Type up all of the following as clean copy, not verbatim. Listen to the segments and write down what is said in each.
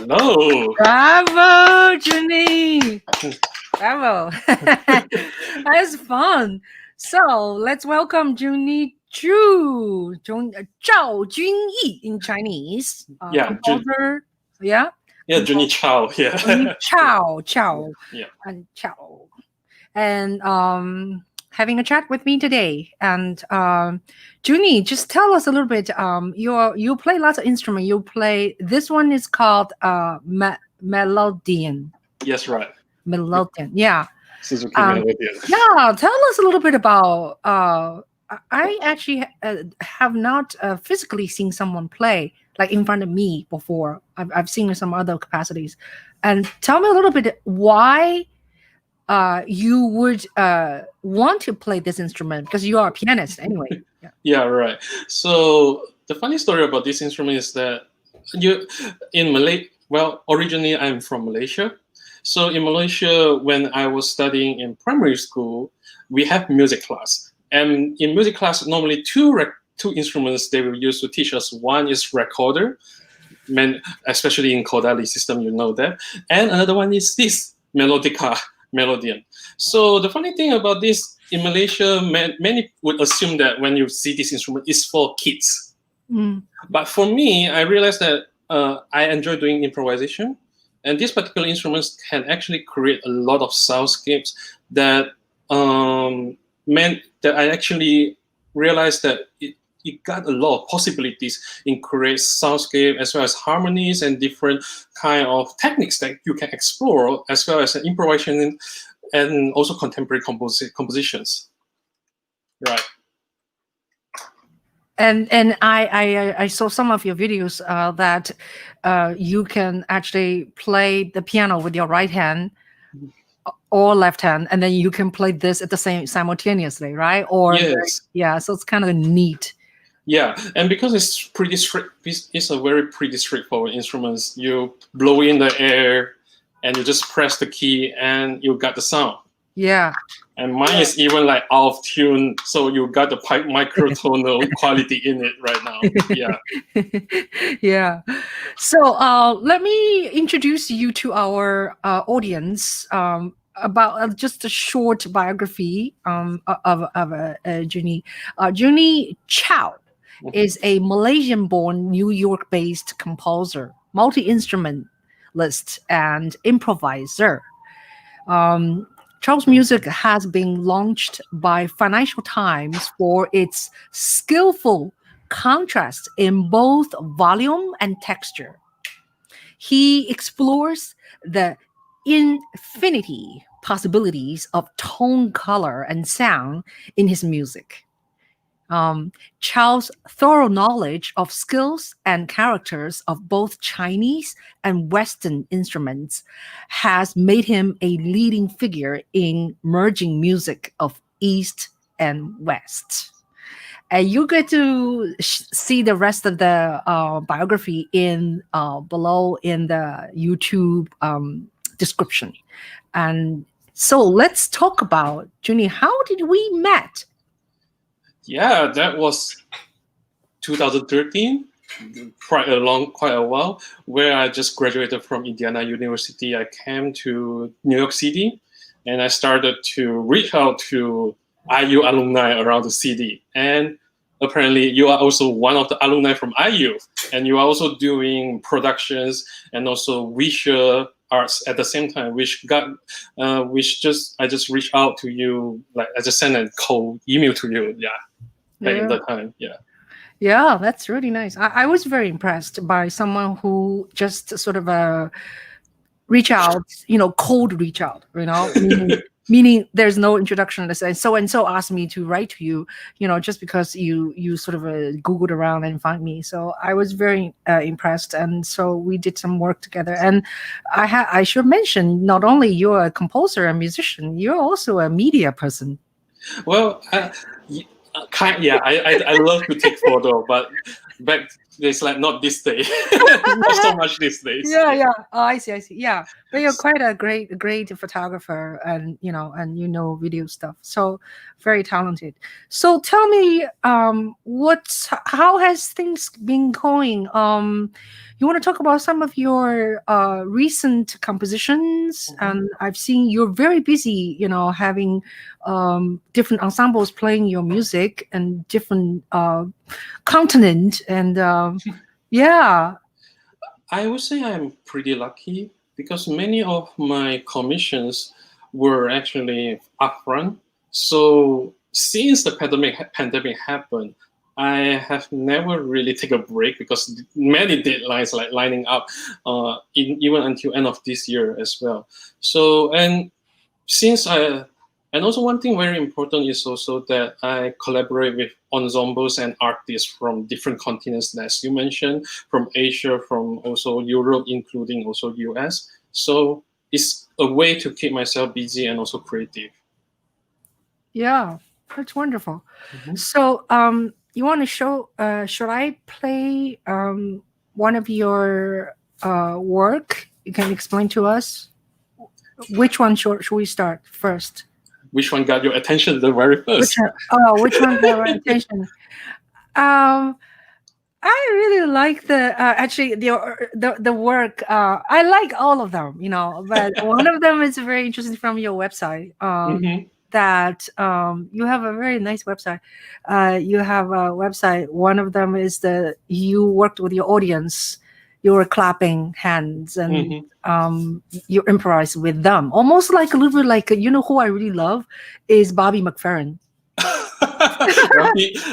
Hello. Bravo, JunYi. Bravo. That's fun. So let's welcome JunYi Chow, JunYi in Chinese. Composer. Yeah, JunYi Chow. Yeah. JunYi Chow. Yeah. And Chow. And having a chat with me today. And JunYi, just tell us a little bit. You play lots of instruments. You play, this one is called melodian. Yes, right. Melodian, yeah. Suzuki Melodian. Yeah, tell us a little bit about. I actually have not physically seen someone play like in front of me before. I've seen some other capacities, and tell me a little bit why you would want to play this instrument, because you are a pianist anyway. Yeah, right. So the funny story about this instrument is that originally I'm from Malaysia. So in Malaysia, when I was studying in primary school, we have music class. And in music class, normally two instruments they will use to teach us. One is recorder, especially in Kodali system, you know that. And another one is this, melodian. So the funny thing about this, in Malaysia, many would assume that when you see this instrument, it's for kids. But for me, I realized that I enjoy doing improvisation. And these particular instruments can actually create a lot of soundscapes that meant that I actually realized that it got a lot of possibilities in create soundscape as well as harmonies and different kind of techniques that you can explore, as well as improvisation and also contemporary compositions. Right. And I saw some of your videos that you can actually play the piano with your right hand or left hand, and then you can play this at the same simultaneously, right? Or yes. Yeah, so it's kind of neat. Yeah, and because it's a very pretty straightforward instrument. You blow in the air, and you just press the key, and you got the sound. Yeah. And mine is even like out of tune, so you got the microtonal quality in it right now. Yeah. Yeah. So let me introduce you to our audience about just a short biography of JunYi. JunYi Chow is a Malaysian-born New York-based composer, multi-instrumentalist, and improviser. Chow's music has been launched by Financial Times for its skillful contrast in both volume and texture. He explores the infinity possibilities of tone, color, and sound in his music. Chow's thorough knowledge of skills and characters of both Chinese and Western instruments has made him a leading figure in merging music of East and West. And you get to see the rest of the biography in below in the YouTube description. And so let's talk about, JunYi, how did we met? Yeah, that was 2013, quite a while, where I just graduated from Indiana University. I came to New York City, and I started to reach out to IU alumni around the city. And apparently, you are also one of the alumni from IU, and you are also doing productions and also visual arts at the same time, I just reached out to you, like I just sent a cold email to you, back in that time, Yeah, that's really nice. I was very impressed by someone who just sort of reach out, cold reach out, meaning there's no introduction. Let's say so and so asked me to write to you, just because you sort of Googled around and found me. So I was very impressed, and so we did some work together. And I should mention, not only you're a composer and musician, you're also a media person. Well, I love to take photo, but back It's like not this day, not so much these days. Yeah. Oh, I see. Yeah, but you're quite a great photographer, and video stuff. So very talented. So tell me, how has things been going? You want to talk about some of your recent compositions? And I've seen you're very busy. Having different ensembles playing your music and different continent and. Yeah. I would say I'm pretty lucky because many of my commissions were actually upfront. So since the pandemic happened, I have never really taken a break because many deadlines like lining up, even until end of this year as well. So and also one thing very important is also that I collaborate with ensembles and artists from different continents, as you mentioned, from Asia, from also Europe, including also US. So it's a way to keep myself busy and also creative. Yeah, that's wonderful. So you want to show, should I play one of your work? You can explain to us which one should we start first? Which one got your attention the very first? Which one got my attention? I really like the work. I like all of them, but one of them is very interesting from your website. That you have a very nice website. You have a website. One of them is you worked with your audience. You were clapping hands and you improvise with them, almost like a little bit like who I really love is Bobby McFerrin.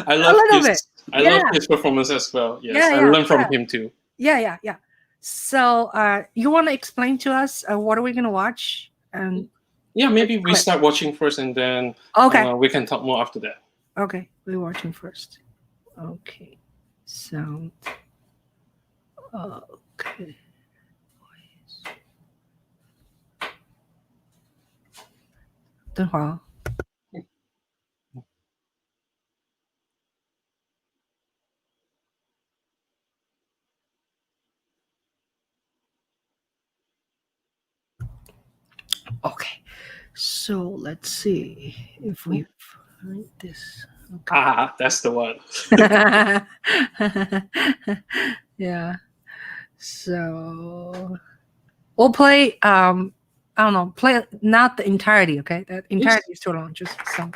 I love his performance as well. Yes, I learned from him too. Yeah. So you want to explain to us what are we going to watch? And yeah, maybe we start watching first and then we can talk more after that. Okay, we're watching first. Okay, sound. Okay. Okay, so let's see if we find this. Okay. That's the one. Yeah. So we'll play. I don't know. Play not the entirety. Okay, that entirety is too long. Just some.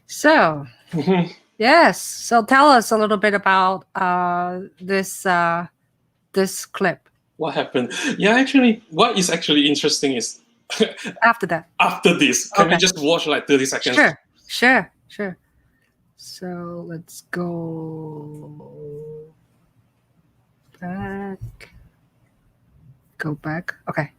So Yes. So tell us a little bit about this clip. What happened? Yeah, actually, what is actually interesting is After that. after this, can we just watch like 30 seconds? Sure. So let's go back. Go back. Okay.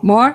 More?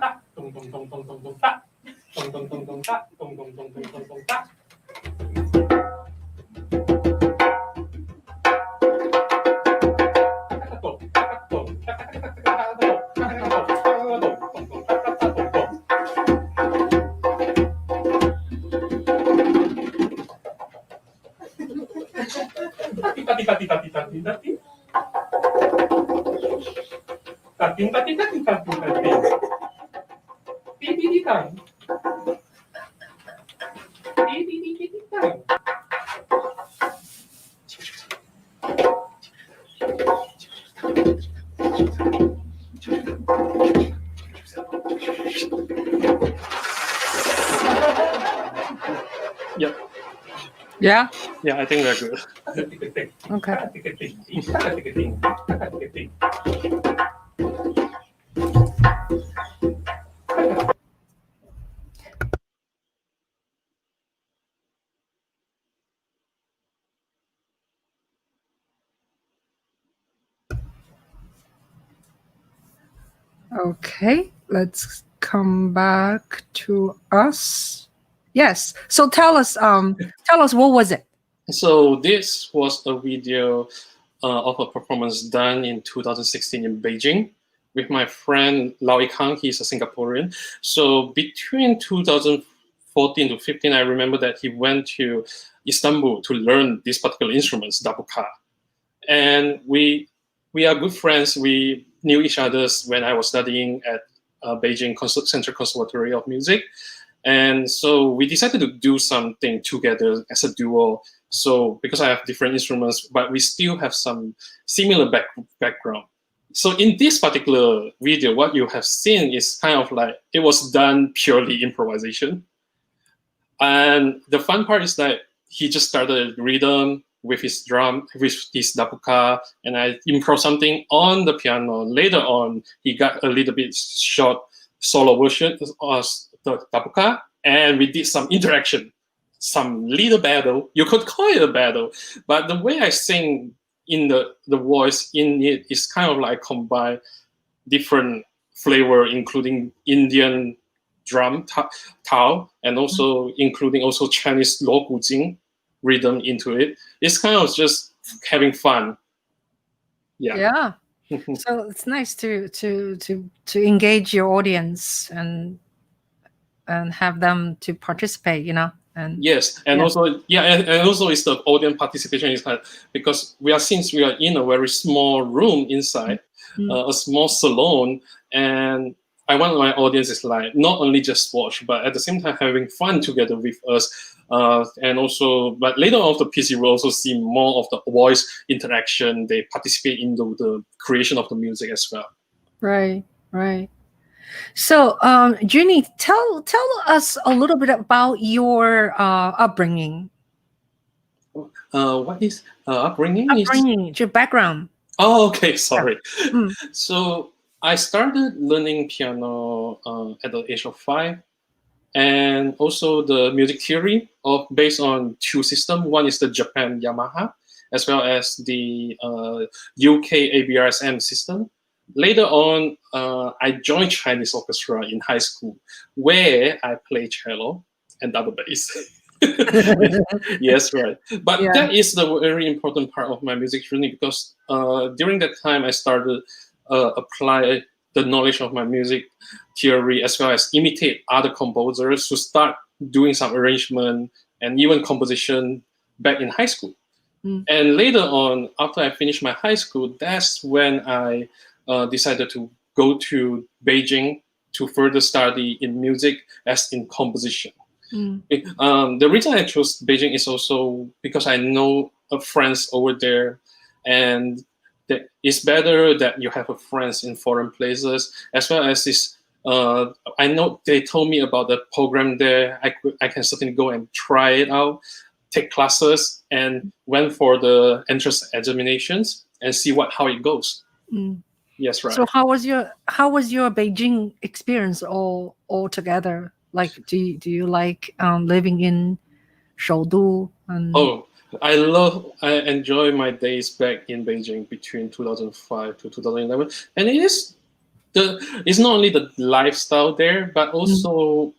Yep. Yeah. Yeah, I think we're good. Okay. Okay, let's come back to us. Yes. So tell us what was it? So this was a video of a performance done in 2016 in Beijing with my friend Lau Ikang. He's a Singaporean. So between 2014 to 15, I remember that he went to Istanbul to learn these particular instruments, dabuka. And we are good friends. We knew each other when I was studying at Beijing Central Conservatory of Music. And so we decided to do something together as a duo. So because I have different instruments, but we still have some similar background. So in this particular video, what you have seen is kind of like, it was done purely improvisation. And the fun part is that he just started rhythm with his drum, with his dabuka, and I improv something on the piano. Later on, he got a little bit short solo version of the dabuka, and we did some interaction, some little battle. You could call it a battle, but the way I sing in the voice in it is kind of like combine different flavor, including Indian drum tao, and also including also Chinese lo gu jing rhythm into it. It's kind of just having fun. Yeah. So it's nice to engage your audience and have them to participate, you know. And yes, and also and also it's the audience participation is kind of, because since we are in a very small room inside a small salon, and I want my audience is like not only just watch, but at the same time having fun together with us. And also, but later on the piece, you will also see more of the voice interaction. They participate in the creation of the music as well. Right. So, JunYi, tell us a little bit about your upbringing. What is upbringing? Your background. Oh, okay. Sorry. So I started learning piano at the age of 5, and also the music theory based on 2 systems. One is the Japan Yamaha, as well as the UK ABRSM system. Later on, I joined Chinese orchestra in high school, where I play cello and double bass. Yes, right. But that is the very important part of my music journey, because during that time I started apply the knowledge of my music theory, as well as imitate other composers to start doing some arrangement and even composition back in high school. And later on, after I finished my high school, that's when I decided to go to Beijing to further study in music as in composition. The reason I chose Beijing is also because I know friends over there, and that it's better that you have a friends in foreign places, as well as this. I know they told me about the program there. I can certainly go and try it out, take classes, and went for the entrance examinations and see how it goes. Yes, right. So how was your Beijing experience all together? Like, do you like living in Shoudu? Oh, I enjoy my days back in Beijing between 2005 to 2011, and it's not only the lifestyle there, but also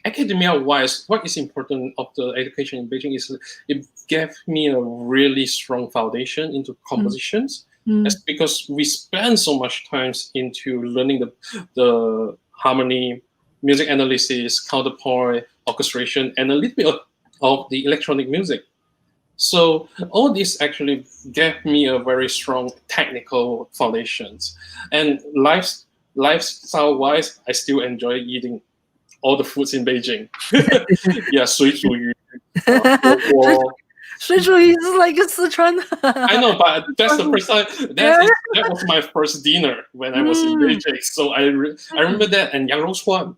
academia-wise, what is important of the education in Beijing is it gave me a really strong foundation into compositions. That's because we spend so much time into learning the harmony, music analysis, counterpoint, orchestration, and a little bit of the electronic music. So all this actually gave me a very strong technical foundations. And lifestyle-wise, I still enjoy eating all the foods in Beijing. Yeah, 水煮鱼, 火锅. 水煮鱼 is like a Sichuan. I know, but that's the first time. That was my first dinner when I was in Beijing. So I remember that, and 羊肉串.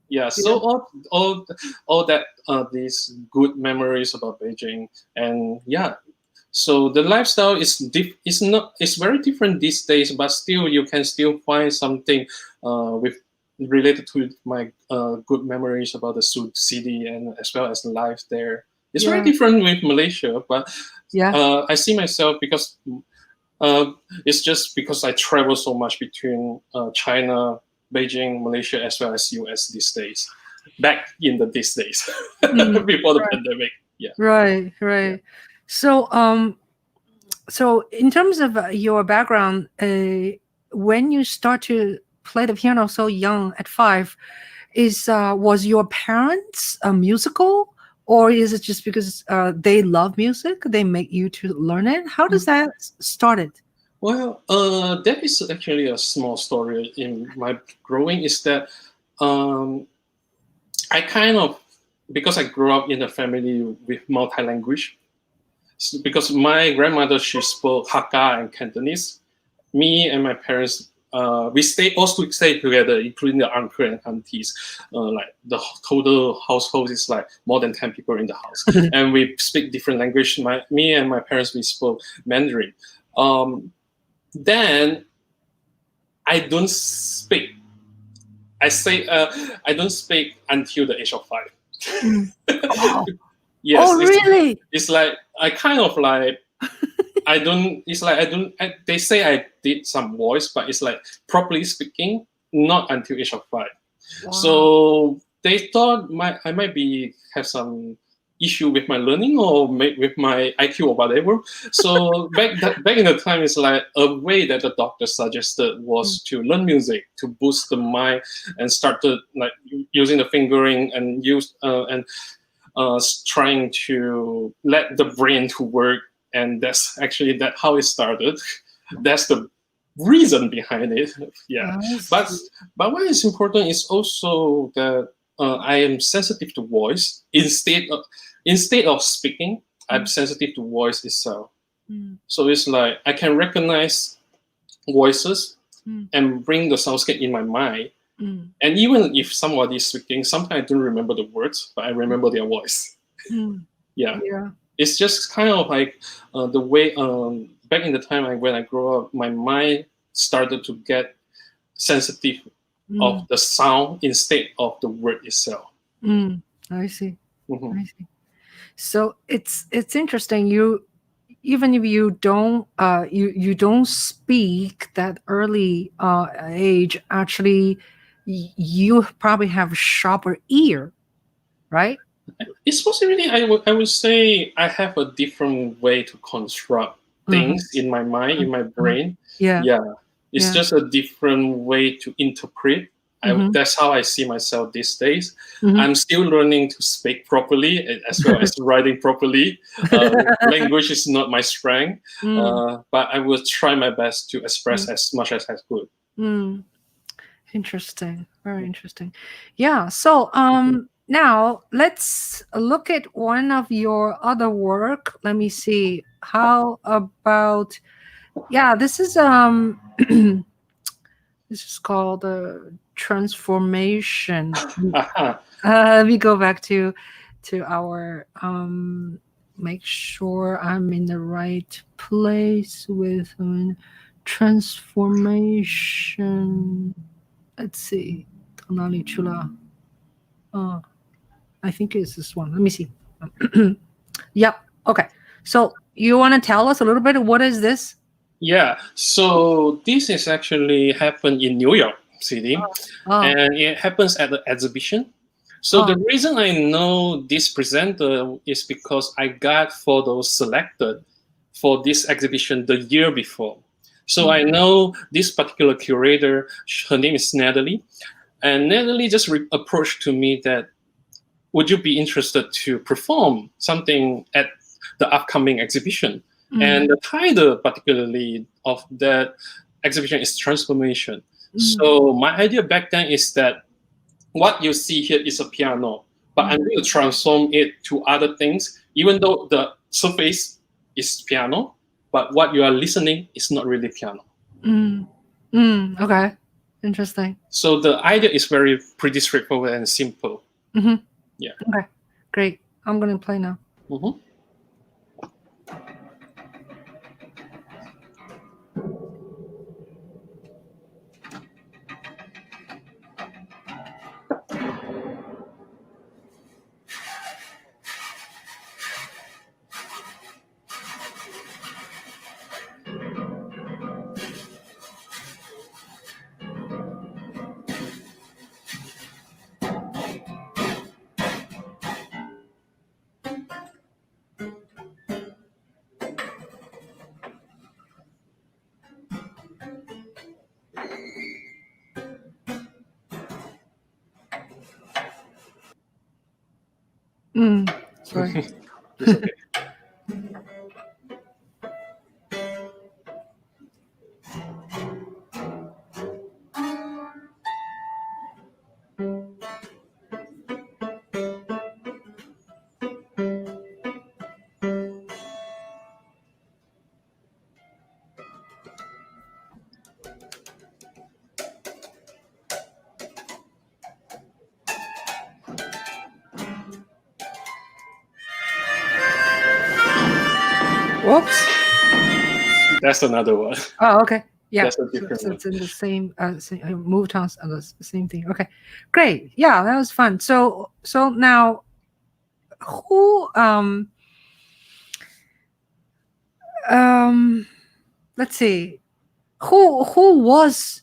Yeah, so all that these good memories about Beijing, and yeah, so the lifestyle is very different these days, but still you can still find something related to my good memories about the city and as well as life there. It's very different with Malaysia, but I see myself because it's just because I travel so much between China, Beijing, Malaysia, as well as US these days. Back in these days, before the pandemic. Yeah. Right. Yeah. So, so in terms of your background, when you start to play the piano so young at 5, was your parents musical, or is it just because they love music, they make you to learn it? How does that started? Well, that is actually a small story in my growing. Is that I kind of, because I grew up in a family with multi-language, because my grandmother, she spoke Hakka and Cantonese. Me and my parents, we also stay together, including the uncle and aunties. Like the total household is like more than 10 people in the house. And we speak different language. Me and my parents, we spoke Mandarin. Then I don't speak. I don't speak until the age of 5. Yes. Oh, really? It's like I kind of like I don't. It's like I don't. They say I did some voice, but it's like properly speaking, not until age of 5. Wow. So they thought I might have some issue with my learning or with my IQ or whatever. So back in the time, it's like a way that the doctor suggested was to learn music to boost the mind and start to like using the fingering and trying to let the brain to work. And that's actually how it started. That's the reason behind it. Yeah. Nice. But what is important is also that I am sensitive to voice. Instead of speaking, I'm sensitive to voice itself. So it's like I can recognize voices and bring the soundscape in my mind. And even if somebody is speaking, sometimes I don't remember the words, but I remember their voice. Yeah. It's just kind of like the way back in the time when I grew up, my mind started to get sensitive of the sound instead of the word itself. I see. I see. So it's interesting. Even if you don't you don't speak that early age, actually, you probably have a sharper ear, right? It's possibly I would say I have a different way to construct things in my mind, in my brain. Yeah. Yeah, it's Yeah. just a different way to interpret. That's how I see myself these days. I'm still learning to speak properly as well as writing properly. Language is not my strength, but I will try my best to express as much as I could. Interesting. Very interesting. Yeah. So now let's look at one of your other work. Let me see. How about this is this is called Transformation. Let me go back to our make sure I'm in the right place with transformation. Let's see. 到哪里去了? I think it's this one. Let me see. Yep. Okay. So you want to tell us a little bit? What is this? Yeah. So this is actually happened in New York City, and it happens at the exhibition. So the reason I know this presenter is because I got photos selected for this exhibition the year before. So I know this particular curator. Her name is Natalie, and Natalie just approached to me that, would you be interested to perform something at the upcoming exhibition? And the title particularly of that exhibition is Transformation. So my idea back then is that what you see here is a piano, but I'm going to transform it to other things, even though the surface is piano, but what you are listening is not really piano. Okay. Interesting. So the idea is pretty straightforward and simple. Yeah. Okay. Great. I'm going to play now. Sorry. It's okay. Whoops. That's another one. Oh, okay. Yeah, That's a different so one. it's in the same move tones, the same thing. Okay, great. Yeah, that was fun. So now, who let's see, who was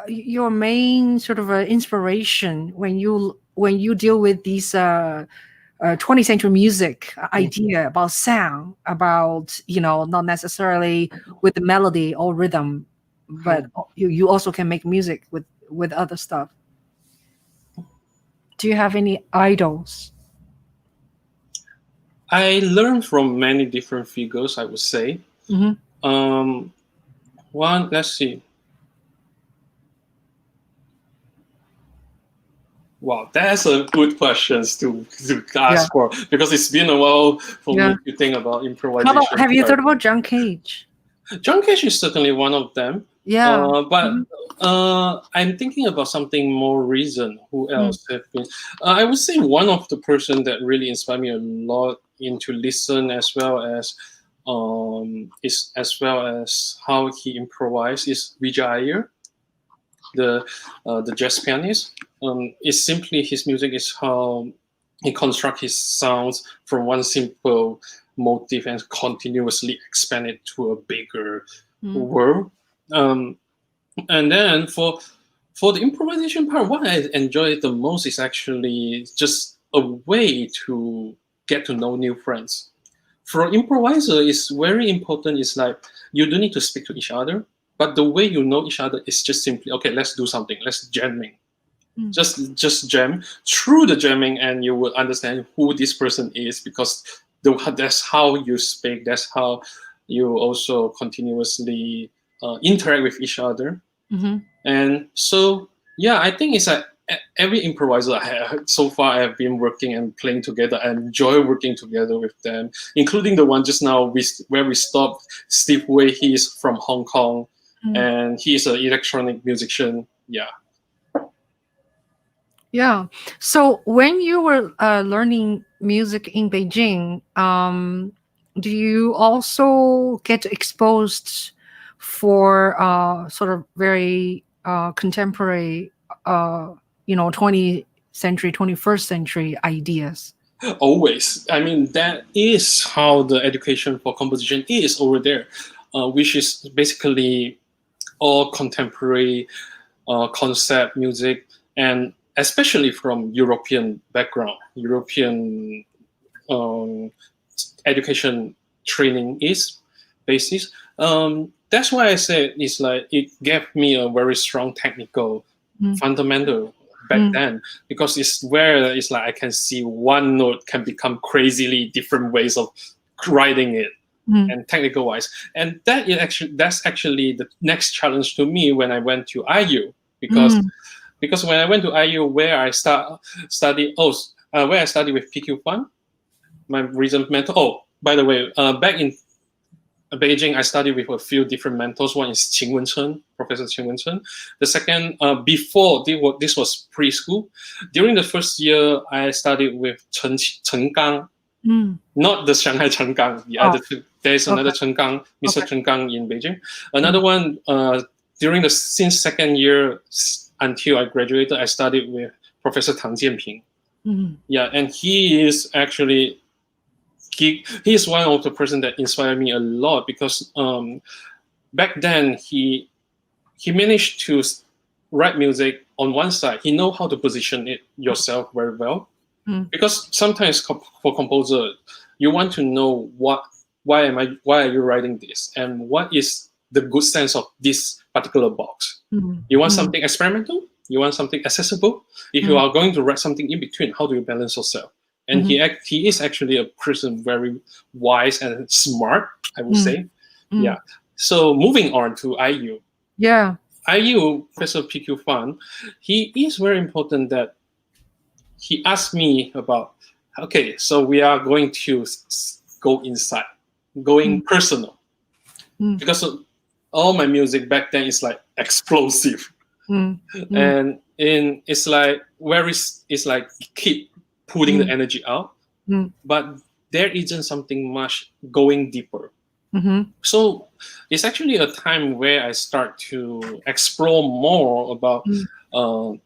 your main sort of inspiration when you deal with these 20th century music idea about sound, about not necessarily with the melody or rhythm, but you also can make music with other stuff. Do you have any idols? I learned from many different figures, I would say. One, let's see. Wow, that's a good question to ask for, because it's been a while for me to think about improvisation. Have you thought about John Cage? John Cage is certainly one of them. Yeah. But I'm thinking about something more recent. Who else have been? I would say one of the person that really inspired me a lot into listen as well as how he improvised is Vijay Iyer, the jazz pianist. It's simply his music is how he constructs his sounds from one simple motif and continuously expand it to a bigger world. And then for the improvisation part, what I enjoy the most is actually just a way to get to know new friends. For improviser, it's very important. It's like you do need to speak to each other, but the way you know each other is just simply, okay, let's do something. Let's jamming. Just jam. Through the jamming, and you will understand who this person is, because that's how you speak. That's how you also continuously interact with each other. And so, yeah, I think it's like every improviser so far I have been working and playing together. I enjoy working together with them, including the one just now where we stopped. Steve Wei, he's from Hong Kong, and he's an electronic musician. Yeah. Yeah. So when you were learning music in Beijing, do you also get exposed for sort of very contemporary, 20th century, 21st century ideas? Always. I mean, that is how the education for composition is over there, which is basically all contemporary concept music, and especially from European background, European education training is basis. That's why I said it's like it gave me a very strong technical fundamental back then, because it's where it's like I can see one note can become crazily different ways of writing it. And technical wise, and that's actually the next challenge to me when I went to IU, because when I went to IU, where I study with PQ Fan, my recent mentor. Oh, by the way, back in Beijing, I studied with a few different mentors. One is Professor Ching Juhl. The second, before this was preschool. During the first year, I studied with Chen Gang. Not the Shanghai Chen Gang. The other two. There's another Chen Gang, Mr. Chen Gang in Beijing. Another one, since second year until I graduated, I studied with Professor Tang Jianping. Yeah, and he is actually he is one of the person that inspired me a lot, because back then he managed to write music on one side. He know how to position it yourself very well. Because sometimes for composer, you want to know why are you writing this, and what is the good sense of this particular box. You want something experimental, you want something accessible. If you are going to write something in between, how do you balance yourself? And he is actually a person very wise and smart, I would say. Yeah. So moving on to IU. Yeah. IU, Professor PQ Fan, he is very important that he asked me about, okay, so we are going to go inside, going personal. Because all my music back then is like explosive. And it's like it's like keep putting the energy out, but there isn't something much going deeper. So it's actually a time where I start to explore more about on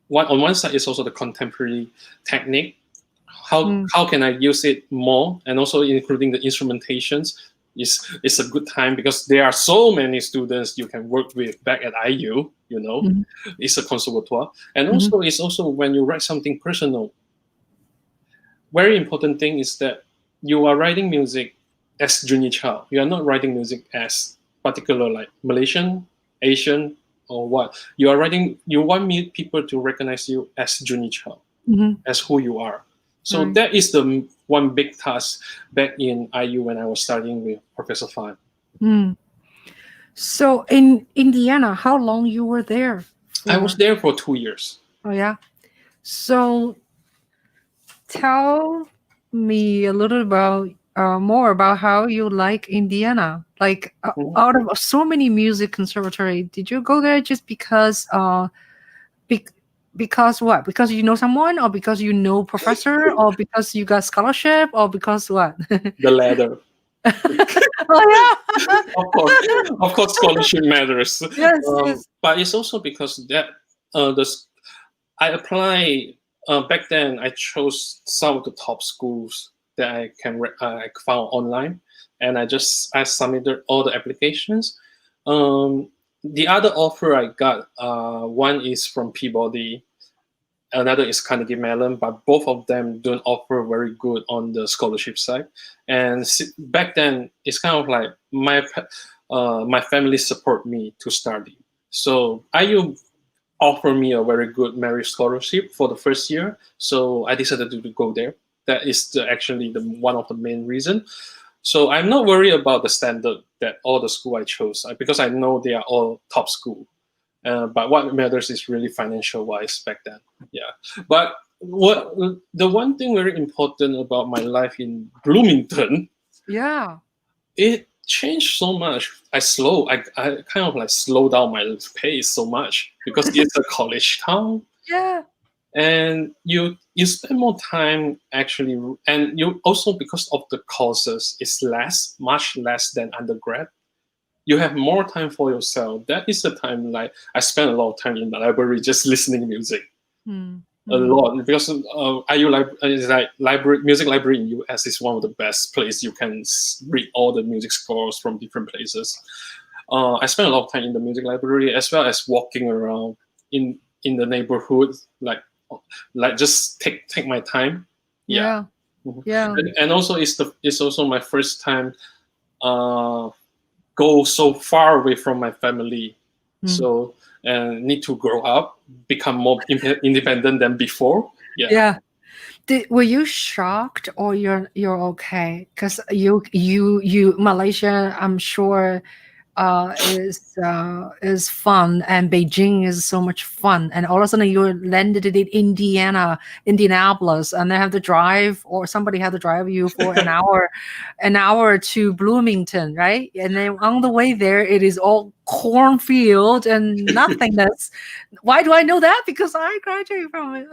one side is also the contemporary technique. How can I use it more, and also including the instrumentations. It's a good time because there are so many students you can work with back at IU. It's a conservatoire, and also it's also when you write something personal. Very important thing is that you are writing music as JunYi Chow. You are not writing music as particular like Malaysian, Asian, or what. You are writing. You want people to recognize you as JunYi Chow, as who you are. So that is the one big task back in IU when I was studying with Professor Fan. So in Indiana, how long you were there? I was there for 2 years. Oh yeah. So tell me a little about more about how you like Indiana. Like out of so many music conservatory, did you go there just because because what? Because you know someone, or because you know professor, or because you got scholarship, or because what? The latter. Oh yeah. Of course, scholarship matters. Yes, yes. But it's also because that I apply back then. I chose some of the top schools that I found online, and I submitted all the applications. The other offer I got, one is from Peabody, Another is Carnegie Mellon, but both of them don't offer very good on the scholarship side. And back then, it's kind of like my family support me to study. So IU offered me a very good merit scholarship for the first year. So I decided to go there. That is actually one of the main reasons. So I'm not worried about the standard that all the school I chose, because I know they are all top school. But what matters is really financial wise back then. Yeah. But the one thing very important about my life in Bloomington, Yeah. it changed so much. I kind of like slow down my pace so much because it's a college town. Yeah. And you spend more time actually, and you also, because of the courses, it's much less than undergrad. You have more time for yourself. That is the time, like I spend a lot of time in the library just listening music. A lot, because is like music library in US is one of the best place you can read all the music scores from different places. I spent a lot of time in the music library, as well as walking around in the neighborhood, like just take my time. Yeah. Yeah. And also it's also my first time go so far away from my family. So need to grow up, become more independent than before. Yeah. Were you shocked, or you're okay? Because you Malaysia, I'm sure, is fun, and Beijing is so much fun, and all of a sudden you landed in Indianapolis, and they have to drive, or somebody had to drive you for an hour to Bloomington, right? And then on the way there, it is all cornfield and nothingness. Why do I know that? Because I graduated from it.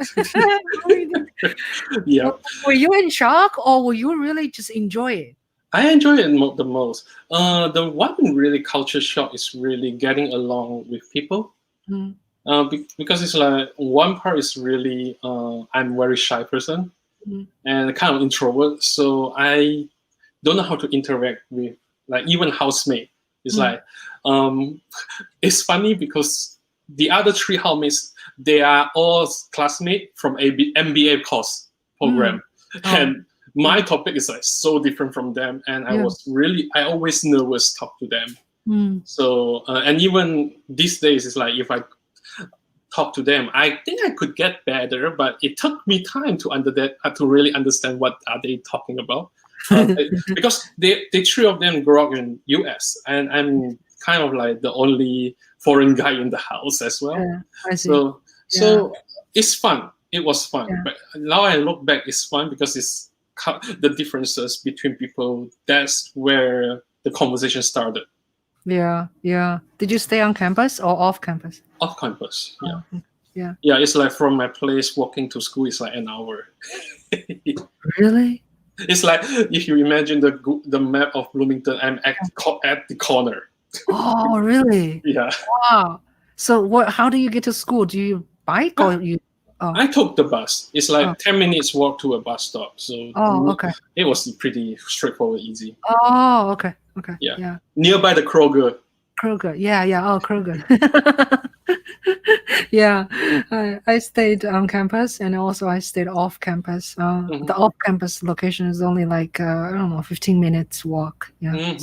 Yeah. Were you in shock, or were you really just enjoy it? I enjoy it the most. The one really culture shock is really getting along with people. Because it's like one part is really I'm a very shy person and kind of introvert, so I don't know how to interact with like even housemate. It's like it's funny because the other three housemates, they are all classmates from MBA course program, and my topic is like so different from them, and I always nervous talk to them. So and even these days, it's like if I talk to them, I think I could get better, but it took me time to really understand what are they talking about. Because the three of them grew up in US, and I'm kind of like the only foreign guy in the house as well. I see. So it's fun. It was fun, but now I look back, it's fun because it's the differences between people. That's where the conversation started. Yeah. Did you stay on campus or off campus? Off campus. Yeah. It's like from my place walking to school is like an hour. Really? It's like if you imagine the map of Bloomington, I'm at the corner. Oh, really? Yeah. Wow. So how do you get to school? Do you bike or you? I took the bus. It's like 10 minutes walk to a bus stop. So okay. It was pretty straightforward, easy. Oh, okay. Yeah. Nearby the Kroger. Yeah. Oh, Kroger. Yeah. I stayed on campus, and also I stayed off campus. The off campus location is only like, I don't know, 15 minutes walk. Yeah.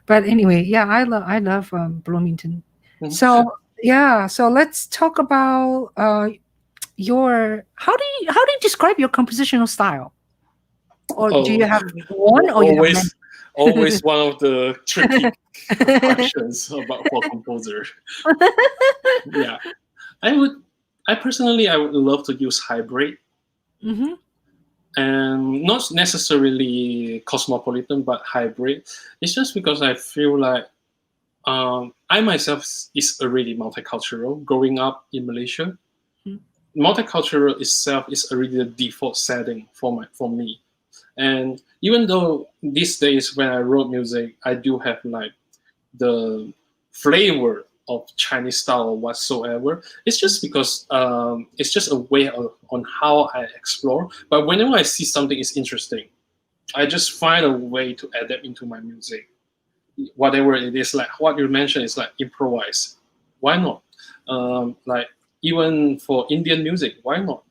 But anyway, I love Bloomington. So let's talk about your how do you describe your compositional style? Or do you have one, or you have many? Always one of the tricky questions for composer. Yeah, I personally would love to use hybrid, and not necessarily cosmopolitan, but hybrid. It's just because I feel like I myself is already multicultural. Growing up in Malaysia, multicultural itself is already the default setting for me. And even though these days when I wrote music, I do have like the flavor of Chinese style or whatsoever, it's just because it's just a way on how I explore. But whenever I see something is interesting, I just find a way to adapt into my music. Whatever it is, like what you mentioned is like improvise. Why not? Like even for Indian music, why not?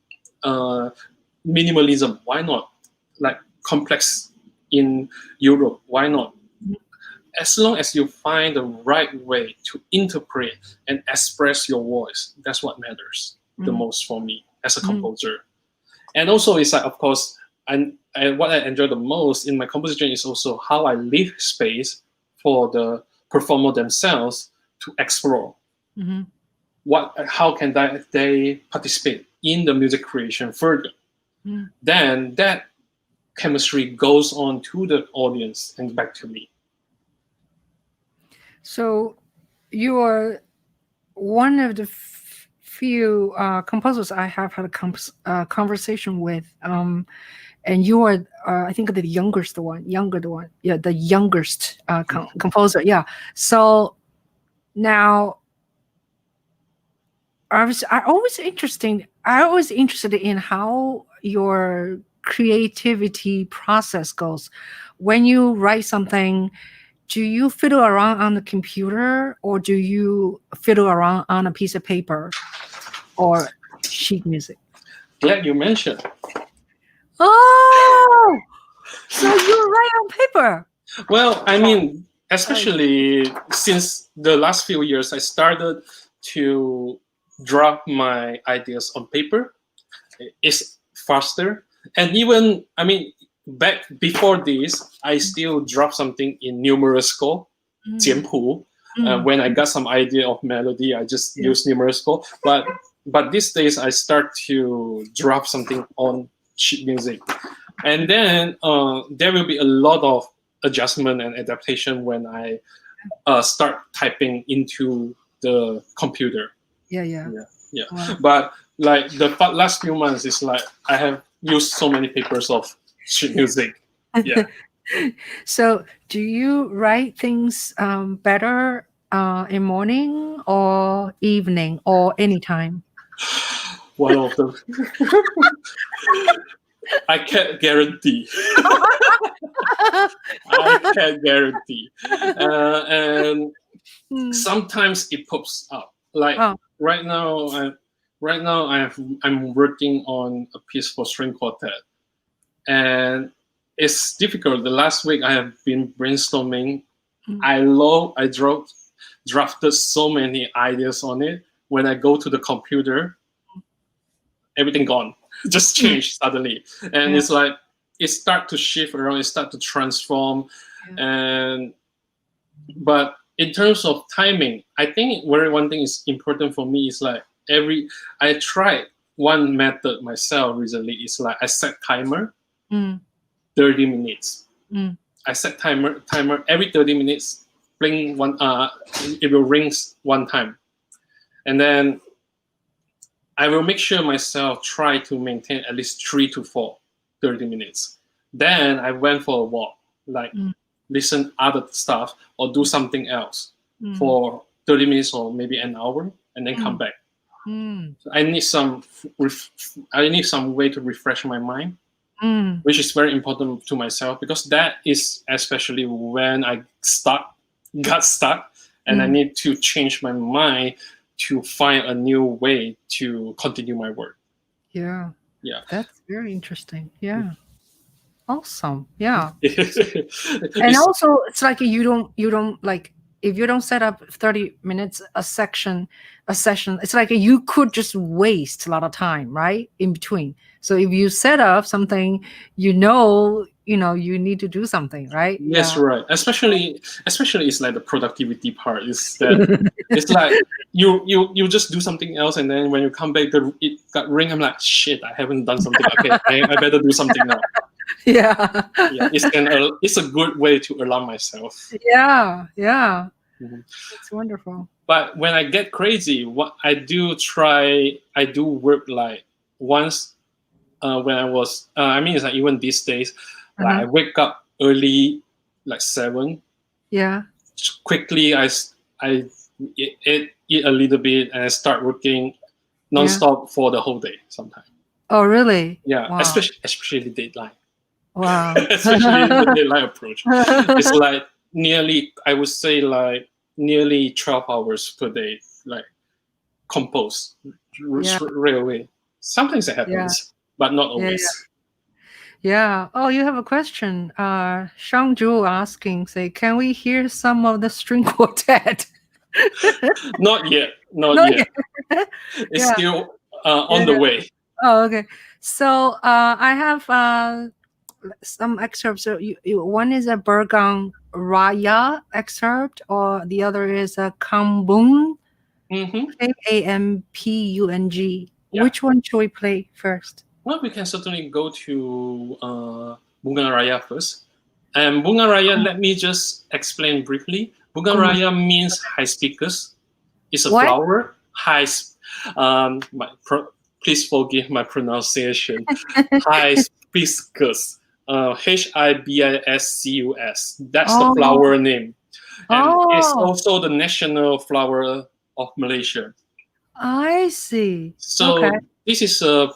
Minimalism, why not? Like complex in Europe, why not? As long as you find the right way to interpret and express your voice, that's what matters the most for me as a composer. And also, it's like, of course, and what I enjoy the most in my composition is also how I leave space for the performer themselves to explore. How can they participate in the music creation further? Then that chemistry goes on to the audience and back to me. So you are one of the few composers I have had a conversation with, and you are, I think, the younger one. Yeah, the youngest composer. Yeah. So now, I always interested in how your creativity process goes. When you write something, do you fiddle around on the computer, or do you fiddle around on a piece of paper or sheet music? Glad you mentioned. Oh, so you write on paper? Well, I mean, especially since the last few years, I started to drop my ideas on paper. It's faster. And even, I mean, back before this, I still drop something in numerous score, 简谱. When I got some idea of melody, I just use numerous score. But these days, I start to drop something on sheet music. And then there will be a lot of adjustment and adaptation when I start typing into the computer. Yeah. Wow. But like the last few months, it's like I have used so many papers of sheet music. Yeah. So do you write things better in morning or evening or anytime? One of them. I can't guarantee. I can't guarantee. And sometimes it pops up. Like right now, I'm working on a piece for string quartet, and it's difficult. The last week I have been brainstorming. I drafted so many ideas on it. When I go to the computer, everything gone. Just changed suddenly, and it's like it start to shift around. It start to transform, but in terms of timing, I think one thing is important for me is like I tried one method myself recently. It's like I set timer, 30 minutes. I set timer every 30 minutes. Bling one. It will ring one time, and then I will make sure myself try to maintain at least 3 to 4 30 minutes. Then I went for a walk, like listen other stuff or do something else for 30 minutes or maybe an hour, and then come back. So I need some way to refresh my mind, which is very important to myself, because that is especially when I got stuck, and I need to change my mind to find a new way to continue my work. Yeah. That's very interesting. Yeah. Awesome. Yeah. And also, it's like you don't like, if you don't set up 30 minutes a session, it's like you could just waste a lot of time, right, in between. So if you set up something, you need to do something, right? Yes, right. Especially it's like the productivity part is that it's like you just do something else, and then when you come back, it got ring. I'm like, shit, I haven't done something. Okay, I better do something now. Yeah. It's a good way to alarm myself. Yeah. It's wonderful. But when I get crazy, what I do work like once when I was it's like even these days, like I wake up early, like 7. Yeah. Quickly I eat a little bit, and I start working nonstop for the whole day sometimes. Oh, really? Yeah. Wow. Especially deadline. Wow. Especially the deadline approach. It's like I would say like nearly 12 hours per day. Like compose Yeah. right away. Sometimes it happens, but not always. Yeah. Oh, you have a question. Ching Juhl asking, say, can we hear some of the string quartet? Not yet. Not Not yet. yet. It's Yeah. still on the way. Oh, okay. So I have some excerpts. So one is a Bergang Raya excerpt, or the other is a Kambung, Ampung. Yeah. Which one should we play first? Well, we can certainly go to Bunga Raya first. And Bunga Raya, let me just explain briefly. Bunga Raya means hibiscus. It's a What? flower. Please forgive my pronunciation. Hibiscus. Hibiscus. That's the flower name. And it's also the national flower of Malaysia. I see. So this is a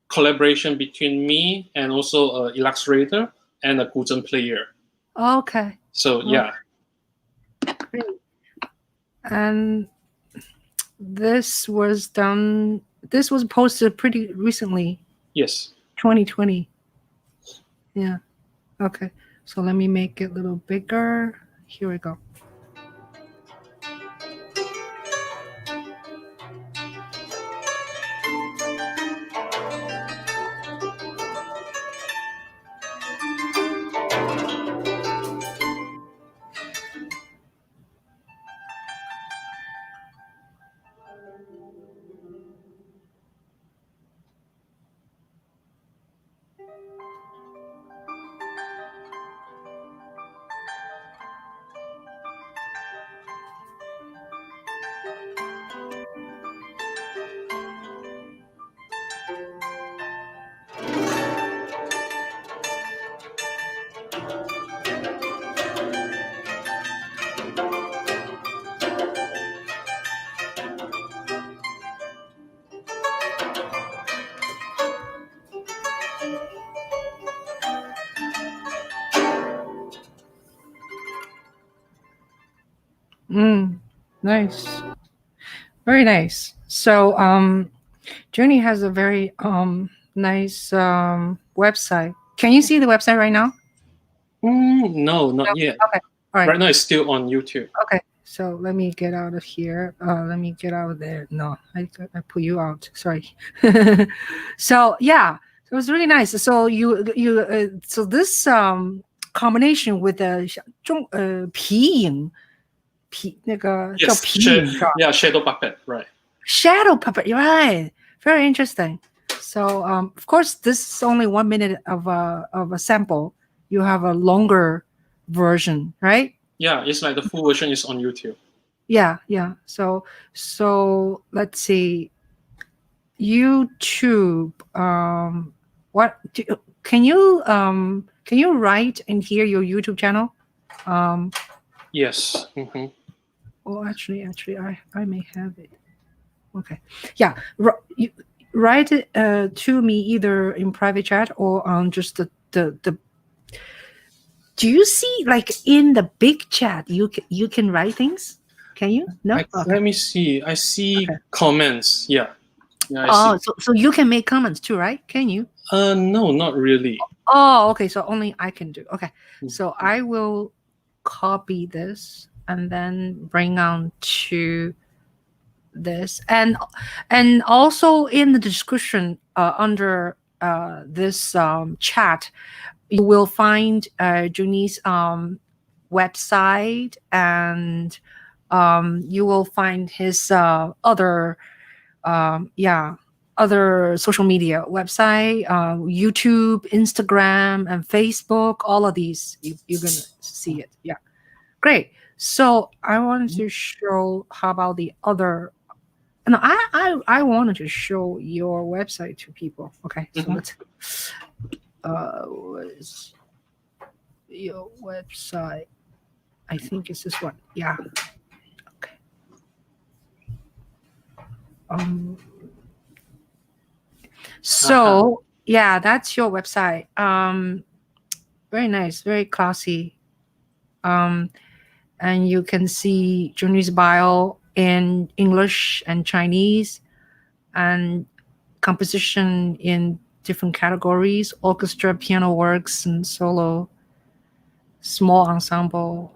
collaboration between me and also an illustrator and a guzheng player. Okay. So yeah. Great. And this was posted pretty recently. Yes. 2020. Yeah. Okay. So let me make it a little bigger. Here we go. Nice. Very nice. So JunYi has a very nice website. Can you see the website right now? No, not yet. Okay. All right. Right now it's still on YouTube. Okay. So let me get out of here. Let me get out of there. No, I put you out. Sorry. So yeah, it was really nice. So so this combination with the 皮影 那个叫 Yes, 皮影 yeah, shadow puppet, right. Shadow puppet, you're right. Very interesting. So of course this is only 1 minute of a sample. You have a longer version, right? Yeah, it's like the full version is on YouTube. Yeah. So let's see. YouTube. Can you write and hear your YouTube channel? Yes. Oh, actually, I may have it. Okay. Yeah. You write it to me either in private chat or on just the. Do you see like in the big chat you can write things? Can you? No. Let me see. I see comments. Yeah. I see. So you can make comments too, right? Can you? No, not really. Oh, okay. So only I can do. Okay. So I will copy this and then bring on to this, and also in the description under this chat, you will find JunYi's website, and you will find his other social media website, YouTube, Instagram, and Facebook. All of these, you're gonna see it. Yeah, great. So I wanted to show. How about the other? No, I wanted to show your website to people. Okay, so let's. Was your website? I think it's this one. Yeah. Okay. So yeah, that's your website. Very nice, very classy. And you can see JunYi's bio in English and Chinese, and composition in different categories: orchestra, piano works, and solo, small ensemble.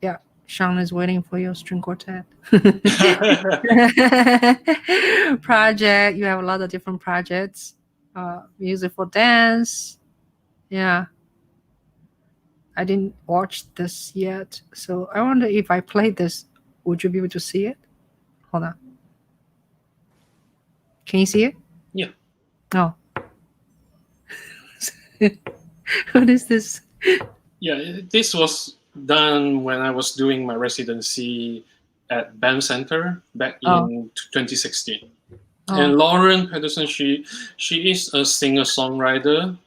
Yeah, Sean is waiting for your string quartet. Project. You have a lot of different projects. Music for dance. Yeah. I didn't watch this yet, so I wonder if I play this, would you be able to see it? Hold on. Can you see it? Yeah. Oh. What is this? Yeah, this was done when I was doing my residency at BAM Center back in 2016. Oh. And Lauren Peterson, she is a singer-songwriter,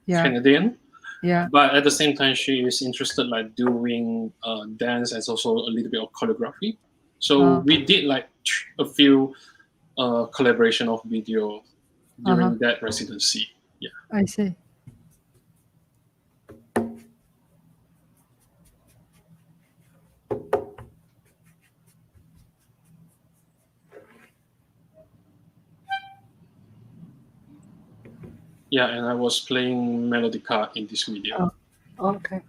Yeah. Canadian, Yeah. but at the same time, she is interested like doing dance and also a little bit of choreography. So we did like a few collaboration of video during that residency. Yeah. I see. Yeah, and I was playing melodica in this video. Oh, okay.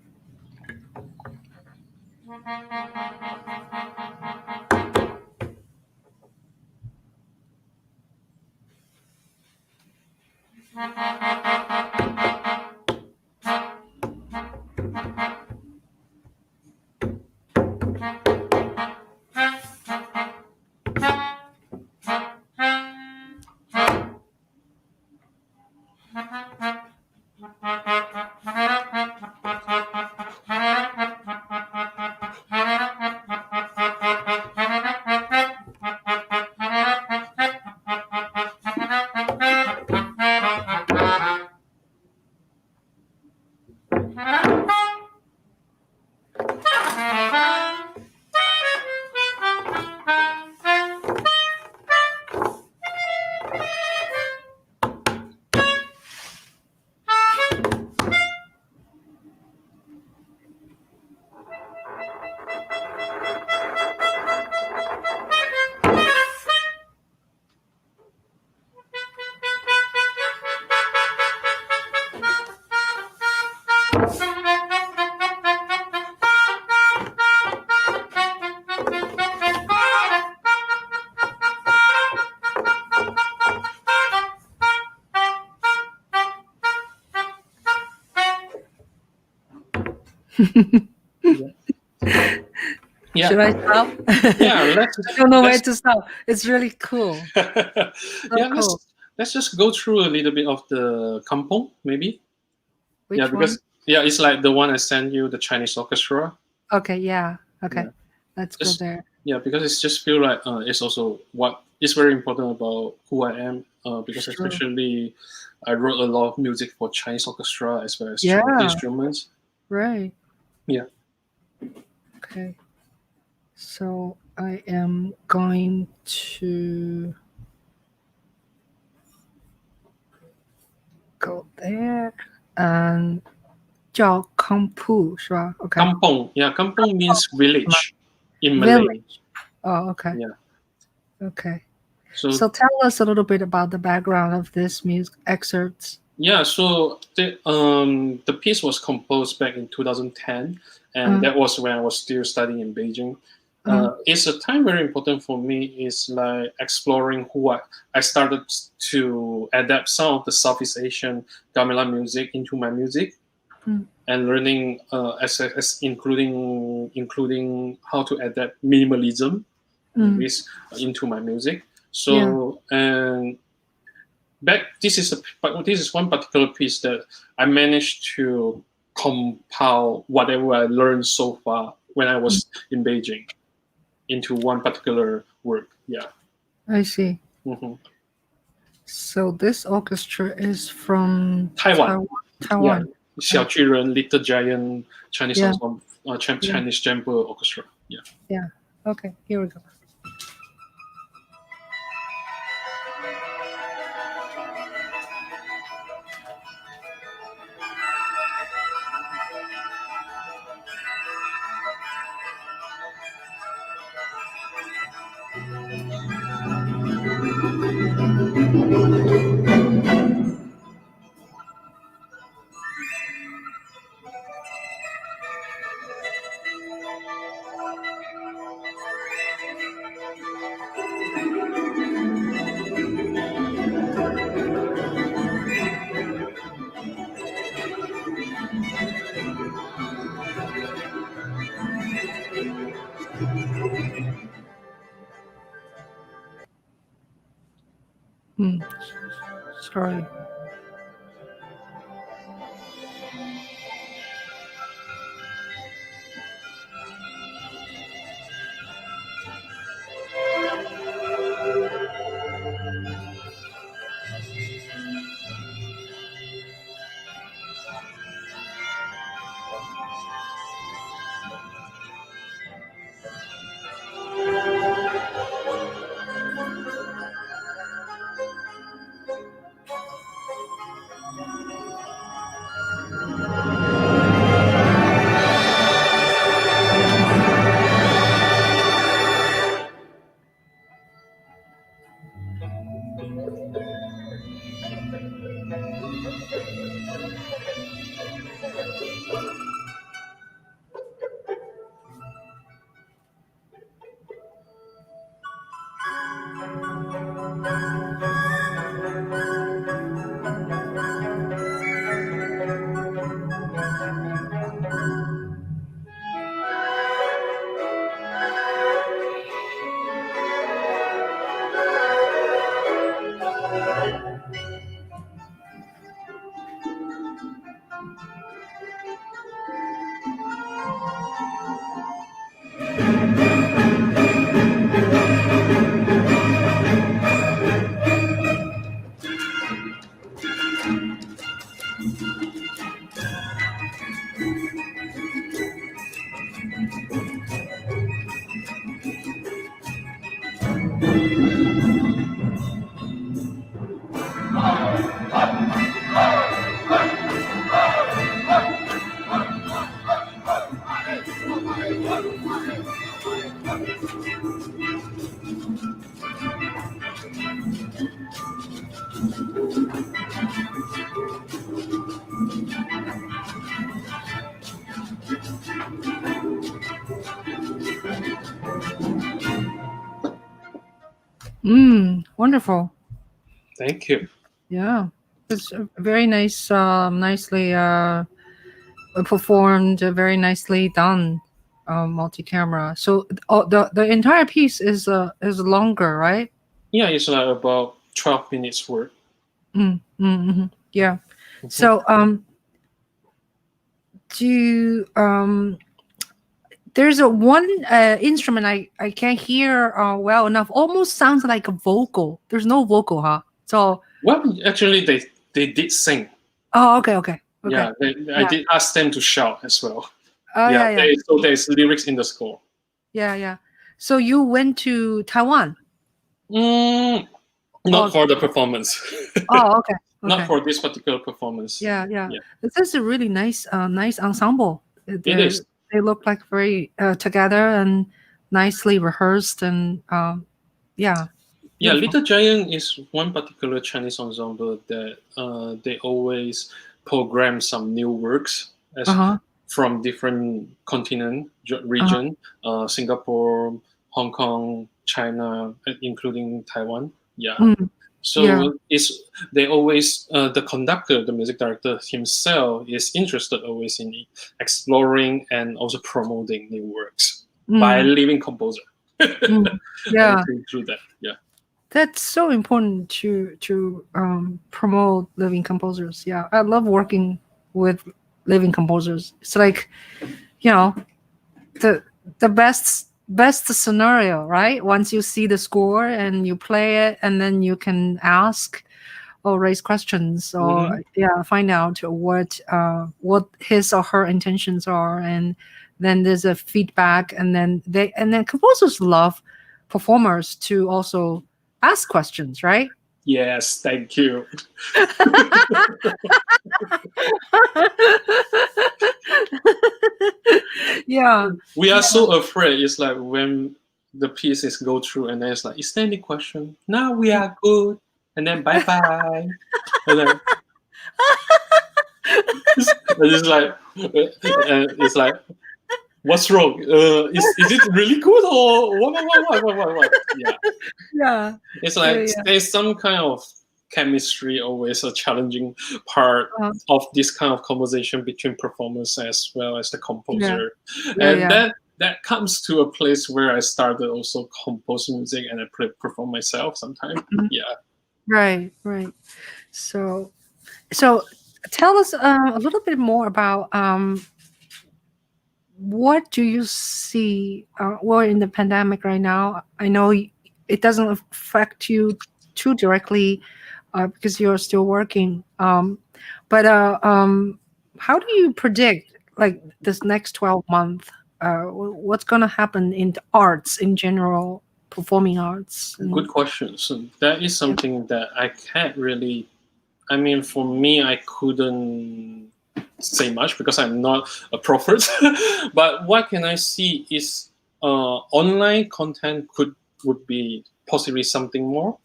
Yeah. Should I stop? Yeah, I don't know where to stop. It's really cool. Yeah, cool. let's just go through a little bit of the kampong, maybe. Which yeah, because it's like the one I sent you, the Chinese orchestra. one? Okay, yeah. Okay. Yeah. Let's go there. Yeah, because it's just feel like it's also what is very important about who I am. Because especially I wrote a lot of music for Chinese orchestra as well as Chinese instruments. Right. Yeah. Okay. So I am going to go there and 叫 Kampu 是吧? Okay. Kampong. Yeah, kampong means village in Malay. Oh, okay. Yeah. Okay. So tell us a little bit about the background of this music excerpts. Yeah, so the piece was composed back in 2010, and that was when I was still studying in Beijing. It's a time very important for me. Is like exploring who I started to adapt some of the Southeast Asian gamelan music into my music, and learning as including how to adapt minimalism into my music. So and this is one particular piece that I managed to compile whatever I learned so far when I was in Beijing into one particular work. Yeah. I see. Mm-hmm. So this orchestra is from Taiwan. Taiwan. Yeah. 小巨人, Little Giant, Chinese ensemble, Chinese chamber orchestra. Yeah. Yeah. Okay. Here we go. Sorry. Wonderful. Thank you. Yeah, it's very nice, nicely performed, very nicely done, multi-camera. So the entire piece is longer, right? Yeah, it's like about 12 minutes work. Yeah. So there's a one instrument I can't hear well enough. Almost sounds like a vocal. There's no vocal, huh? So Well, actually, they did sing. oh, okay. Yeah, I did ask them to shout as well. Oh, yeah. So there's lyrics in the score. Yeah. So you went to Taiwan? Not for the performance. Oh, okay. Not for this particular performance. Yeah. This is a really nice ensemble. It is. They look like very together and nicely rehearsed, and yeah. Yeah, Little Giant is one particular Chinese ensemble that they always program some new works from different continent region, Singapore, Hong Kong, China, including Taiwan. Yeah. So they always the conductor, the music director himself is interested always in exploring and also promoting new works by living composer. Yeah. Through that. Yeah. That's so important to promote living composers. Yeah, I love working with living composers. It's like, the best scenario, right? Once you see the score and you play it, and then you can ask or raise questions or find out what his or her intentions are, and then there's a feedback, and then composers love performers to also ask questions, right? Yes, thank you. Yeah. We are so afraid. It's like when the pieces go through and then it's like, is there any question? No, we are good. And then bye-bye. And then it's like, what's wrong? Is it really good or what? Yeah. It's like there's some kind of chemistry, always a challenging part of this kind of conversation between performers as well as the composer. That comes to a place where I started also compose music and I perform myself sometimes. Yeah. Right, right. So, so tell us a little bit more about what do you see? We're in the pandemic right now. I know it doesn't affect you too directly because you're still working. But how do you predict like this next 12 month? What's going to happen in the arts in general, performing arts? Good And, question. So that is yeah. something that I can't really. I mean, for me, I couldn't say much because I'm not a prophet. But what can I see is online content would be possibly something more,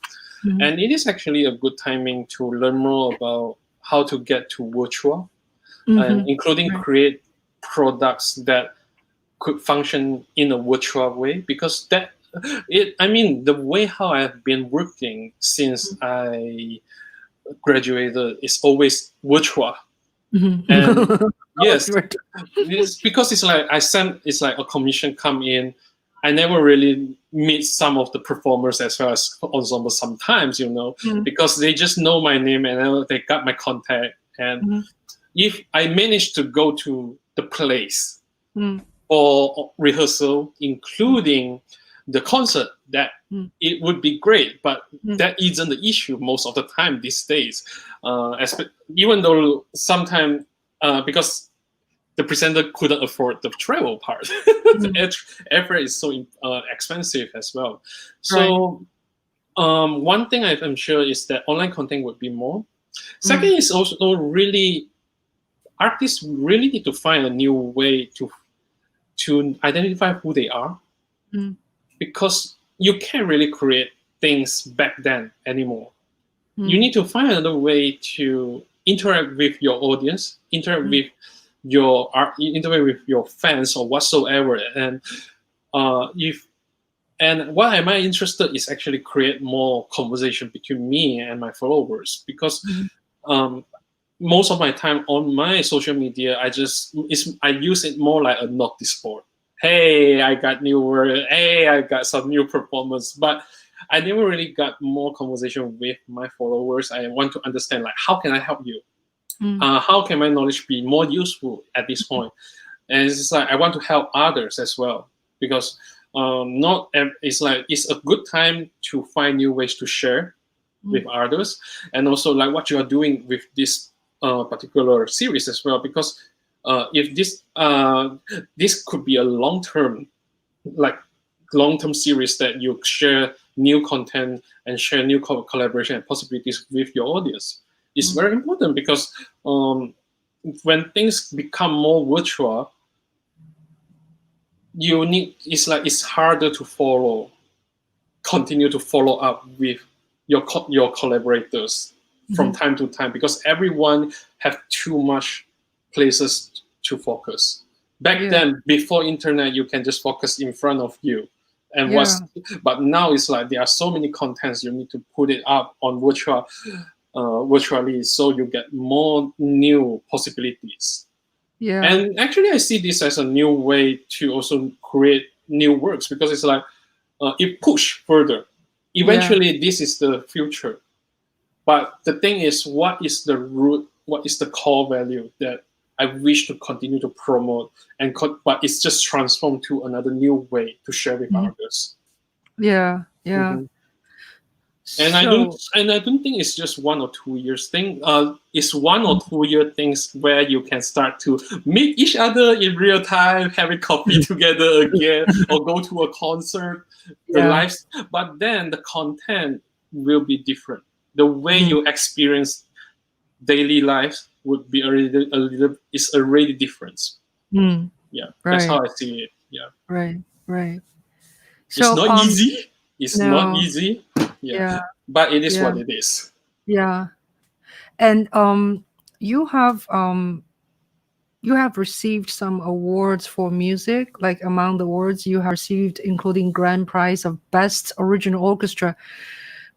Mhm. and it is actually a good timing to learn more about how to get to virtual and Mhm. including Right. create products that could function in a virtual way because that it I mean the way how I've been working since I graduated is always virtual. Mhm. And Always yes, right. it's because it's like it's like a commission come in. I never really meet some of the performers as well as ensemble sometimes, Mhm. because they just know my name and they got my contact. And Mhm. if I manage to go to the place Mhm. for rehearsal, including the concert, that Mhm. it would be great. But Mhm. that isn't the issue most of the time these days. Even though sometimes because the presenter couldn't afford the travel part, Mhm. the airfare is so expensive as well. Right. So one thing I'm sure is that online content would be more. Second Mhm. is also really artists really need to find a new way to identify who they are Mhm. because you can't really create things back then anymore. You Mhm. need to find another way to interact with your audience, interact Mhm. with your art, interact with your fans or whatsoever. And if and what am I interested is actually create more conversation between me and my followers because Mhm. um, most of my time on my social media, I use it more like a notice board. Hey, I got new word. Hey, I got some new performance. But I never really got more conversation with my followers. I want to understand like how can I help you? Mhm. How can my knowledge be more useful at this point? And it's just like I want to help others as well because not it's like it's a good time to find new ways to share with Mhm. others, and also like what you are doing with this particular series as well. Because if this could be a like long term series that you share new content and share new collaboration and possibilities with your audience, it's Mhm. very important because when things become more virtual, it's like it's harder to continue to follow up with your collaborators from Mhm. time to time because everyone have too much places to focus. Back Yeah. then, before internet, you can just focus in front of you, and Yeah. but now it's like there are so many contents you need to put it up on virtually, so you get more new possibilities. Yeah. And actually, I see this as a new way to also create new works because it's like it push further. Yeah. Eventually, this is the future. But the thing is, what is the root? What is the core value that I wish to continue to promote? But it's just transformed to another new way to share with Mhm. others. Yeah. Yeah. Mhm. So, And I don't think it's just 1 or 2 years thing. It's 1 or 2 year things where you can start to meet each other in real time, having coffee together again, or go to a concert. The yeah. lives, but then the content will be different. The way Mhm. you experience daily life would be is already different. Mm. Yeah, that's Right. how I see it. Yeah, Right. Right. it's So, not easy. It's not no. easy. Yeah, Yeah. but it is Yeah. what it is. Yeah. And you have you have received some awards for music. Like among the awards you have received, including grand prize of best original orchestra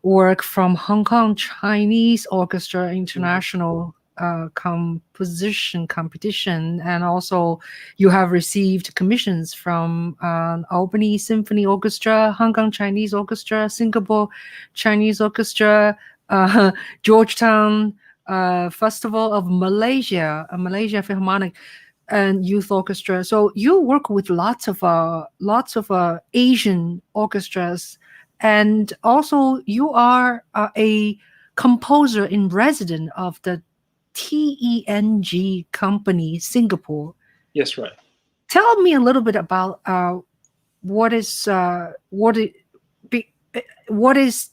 work from Hong Kong Chinese Orchestra Mhm. International composition competition, and also you have received commissions from Albany Symphony Orchestra, Hong Kong Chinese Orchestra, Singapore Chinese Orchestra, Georgetown Festival of Malaysia, Malaysia Philharmonic and Youth Orchestra. So you work with lots of Asian orchestras, and also you are a composer in resident of the TENG company Singapore. Yes, right. Tell me a little bit about what is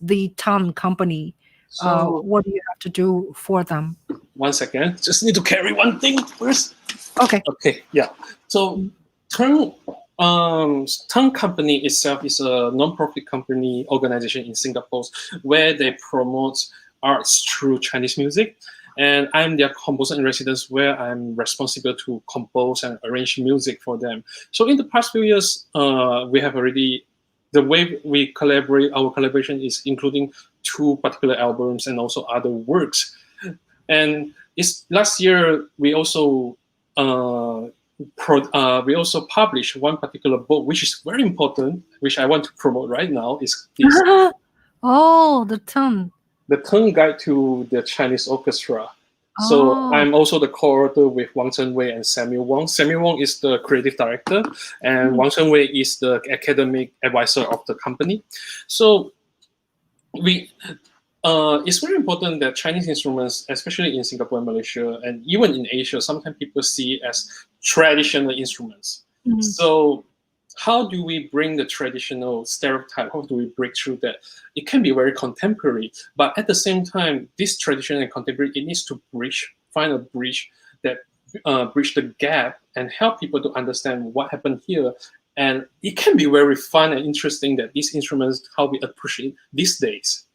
the TAN company? So What do you have to do for them? 1 second, just need to carry one thing first. Okay. Okay, yeah. So Turn Company itself is a non-profit company organization in Singapore where they promote arts through Chinese music. And I'm their composer in residence, where I'm responsible to compose and arrange music for them. So in the past few years, we have already, the way we collaborate, our collaboration is including 2 particular albums and also other works. And last year we also published one particular book, which is very important, which I want to promote right now. Is this Oh, the TAN. The Teng Guide to the Chinese Orchestra. So I'm also the co-author with Wang Chenwei and Samuel Wong. Samuel Wong is the creative director, and Wang Chenwei is the academic advisor of the company. So it's very important that Chinese instruments, especially in Singapore and Malaysia, and even in Asia, sometimes people see it as traditional instruments. So how do we bring the traditional stereotype? How do we break through that? It can be very contemporary, but at the same time, this traditional and contemporary, it needs to find a bridge that bridge the gap and help people to understand what happened here. And it can be very fun and interesting that these instruments, how we appreciate these days.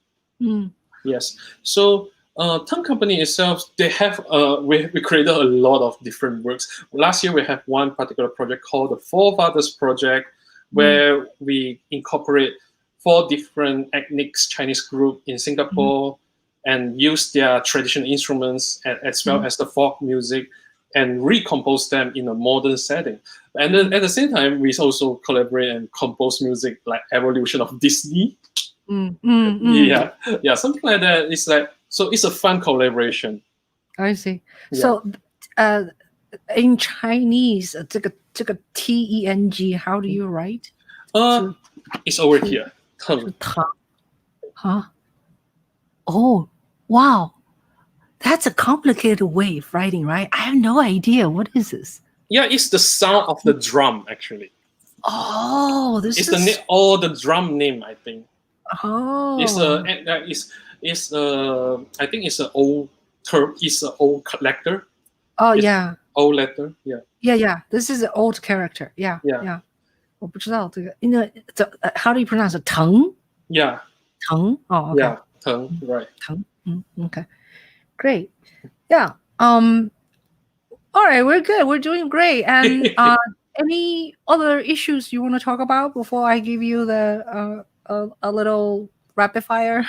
Yes. So Tang Company itself, they have we created a lot of different works. Last year we have one particular project called the Forefathers Project, where we incorporate 4 different ethnic Chinese groups in Singapore and use their traditional instruments as well as the folk music and recompose them in a modern setting. And then at the same time, we also collaborate and compose music like Evolution of Disney. Yeah, something like that. It's like, so it's a fun collaboration. I see. Yeah. So, in Chinese, 这个 TENG, how do you write? It's over here. Huh? Oh, wow. That's a complicated way of writing, right? I have no idea. What is this? Yeah, it's the sound of the drum, actually. Oh, this It's is... the drum name, I think. Oh. I think it's an old term. It's an old letter. Oh, it's yeah. Old letter. Yeah. Yeah. This is an old character. Yeah. 我不知道这个，因为how do you pronounce it? 藤? Yeah. 藤. Oh, okay. Yeah. 藤. Right. 藤. Okay. Great. Yeah. All right. We're good. We're doing great. And any other issues you want to talk about before I give you the a little rapid fire?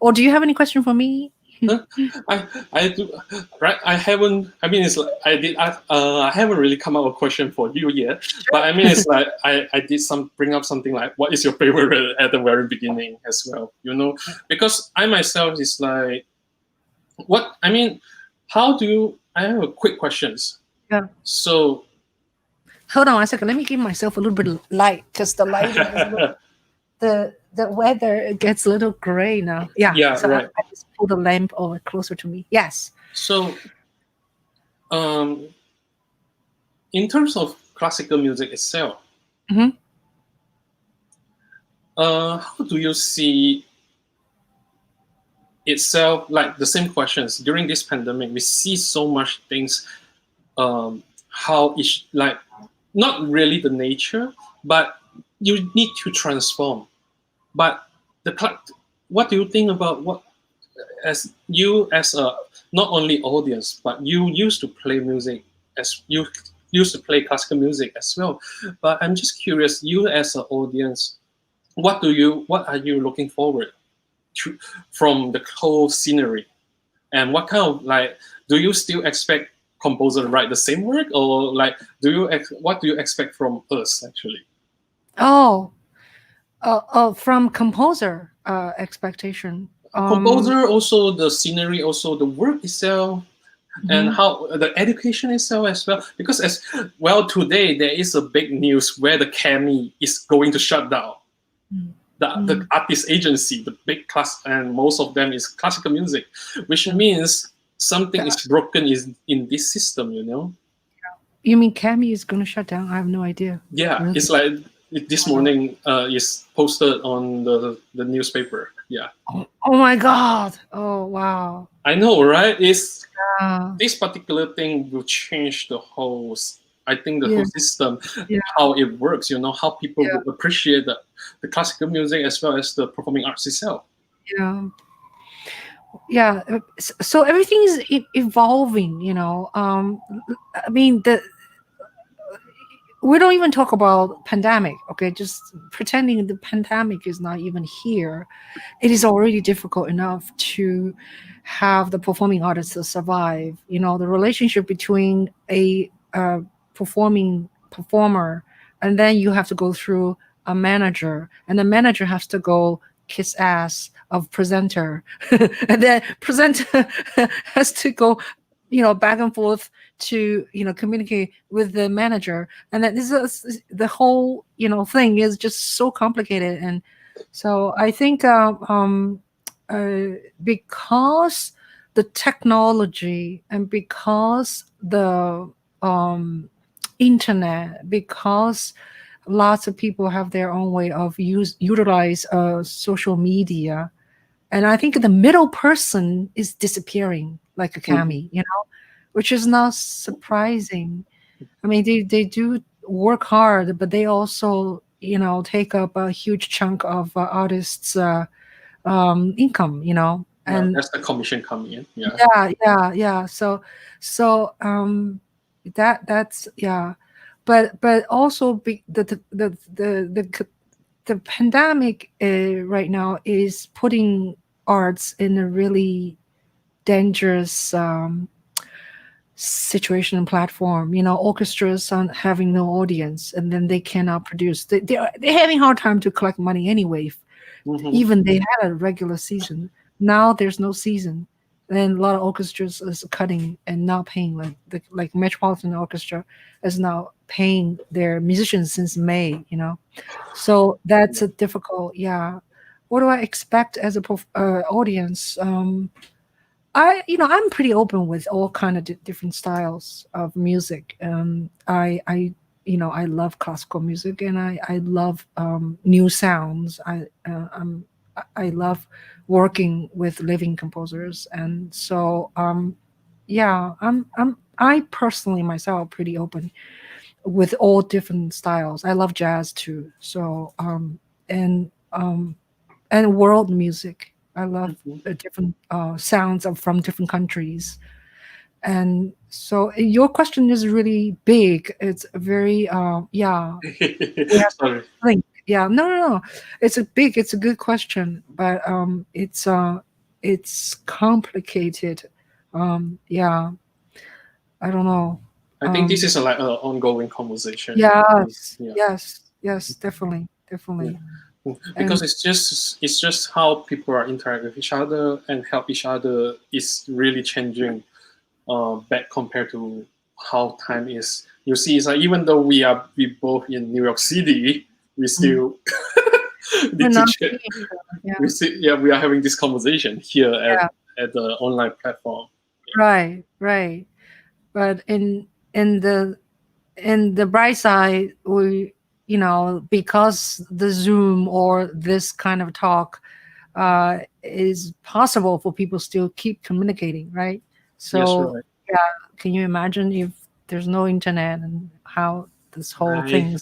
Or do you have any question for me? I do. Right. I haven't. I mean, it's like I haven't really come up with a question for you yet. Sure. But I mean, it's like I did bring up something like, what is your favorite at the very beginning as well? You know, because I myself is like, what I mean. How do you? I have a quick questions. Yeah. So. Hold on a second. Let me give myself a little bit of light, because the light is the weather gets a little gray now. Yeah. So right. I just pull the lamp over closer to me. Yes. So, in terms of classical music itself, how do you see itself? Like the same questions during this pandemic, we see so much things. How it's like not really the nature, but you need to transform. But what do you think about what, as you as a not only audience, but you used to play music, as you used to play classical music as well. But I'm just curious, you as an audience, what are you looking forward to from the whole scenery, and what kind of, like, do you still expect composer to write the same work, or like what do you expect from us actually? From composer expectation. Composer, also the scenery, also the work itself, and how the education itself as well. Because as well today there is a big news where the CAMI is going to shut down. The artist agency, the big class, and most of them is classical music, which means something is broken in this system, you know. You mean CAMI is going to shut down? I have no idea. Yeah, Really? it's like this morning is posted on the newspaper. Yeah. Oh my God! Oh wow! I know, right? It's this particular thing will change the whole. I think the whole system, how it works. You know, how people will appreciate the classical music as well as the performing arts itself. Yeah. So everything is evolving. You know, I mean we don't even talk about pandemic. Okay, just pretending the pandemic is not even here. It is already difficult enough to have the performing artists to survive. You know, the relationship between a performer, and then you have to go through a manager, and the manager has to go kiss ass of presenter, and then presenter has to go, you know, back and forth to, you know, communicate with the manager, and then this is the whole, you know, thing is just so complicated. And so I think because the technology and because the internet, because lots of people have their own way of utilize social media, and I think the middle person is disappearing like a CAMI, you know, which is not surprising. I mean, they do work hard, but they also, you know, take up a huge chunk of artists' income, you know. And that's the commission coming in. Yeah. So that's but also the pandemic right now is putting arts in a really dangerous situation and platform. You know, orchestras are having no audience, and then they cannot produce. They're having a hard time to collect money anyway. Even they had a regular season. Now there's no season. Then a lot of orchestras is cutting and not paying. Like Metropolitan Orchestra is now paying their musicians since May. You know, so that's a difficult. Yeah, what do I expect as a audience? I'm pretty open with all kind of different styles of music. I love classical music, and I love new sounds. I love working with living composers, and so I personally myself pretty open with all different styles. I love jazz too. So and world music. I love different sounds from different countries. And so your question is really big. It's very we have to think. Yeah, no. It's a good question, but it's complicated. Yeah, I don't know. I think this is like an ongoing conversation. Yes, definitely. Yeah. Because it's just how people are interacting with each other and help each other is really changing back compared to how time is. You see, it's like even though we both in New York City, we still need to check. We are having this conversation here at the online platform. Right. But in the bright side, we, you know, because the Zoom or this kind of talk is possible for people still keep communicating, right? So can you imagine if there's no internet and how this whole thing?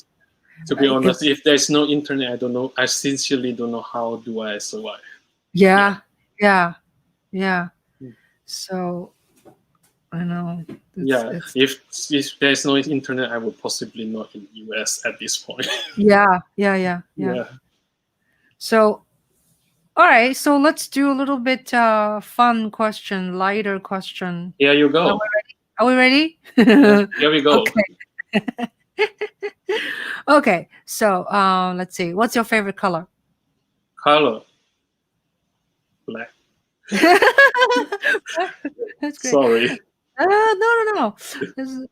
To be honest, if there's no internet, I don't know. I sincerely don't know how do I survive. Yeah. So I know. If there's no internet, I would possibly not in the US at this point. Yeah. So, all right. So let's do a little bit fun question, lighter question. Here you go. Are we ready? Here we go. Okay. Okay. So let's see. What's your favorite color? Color. Black. That's great. Sorry. No.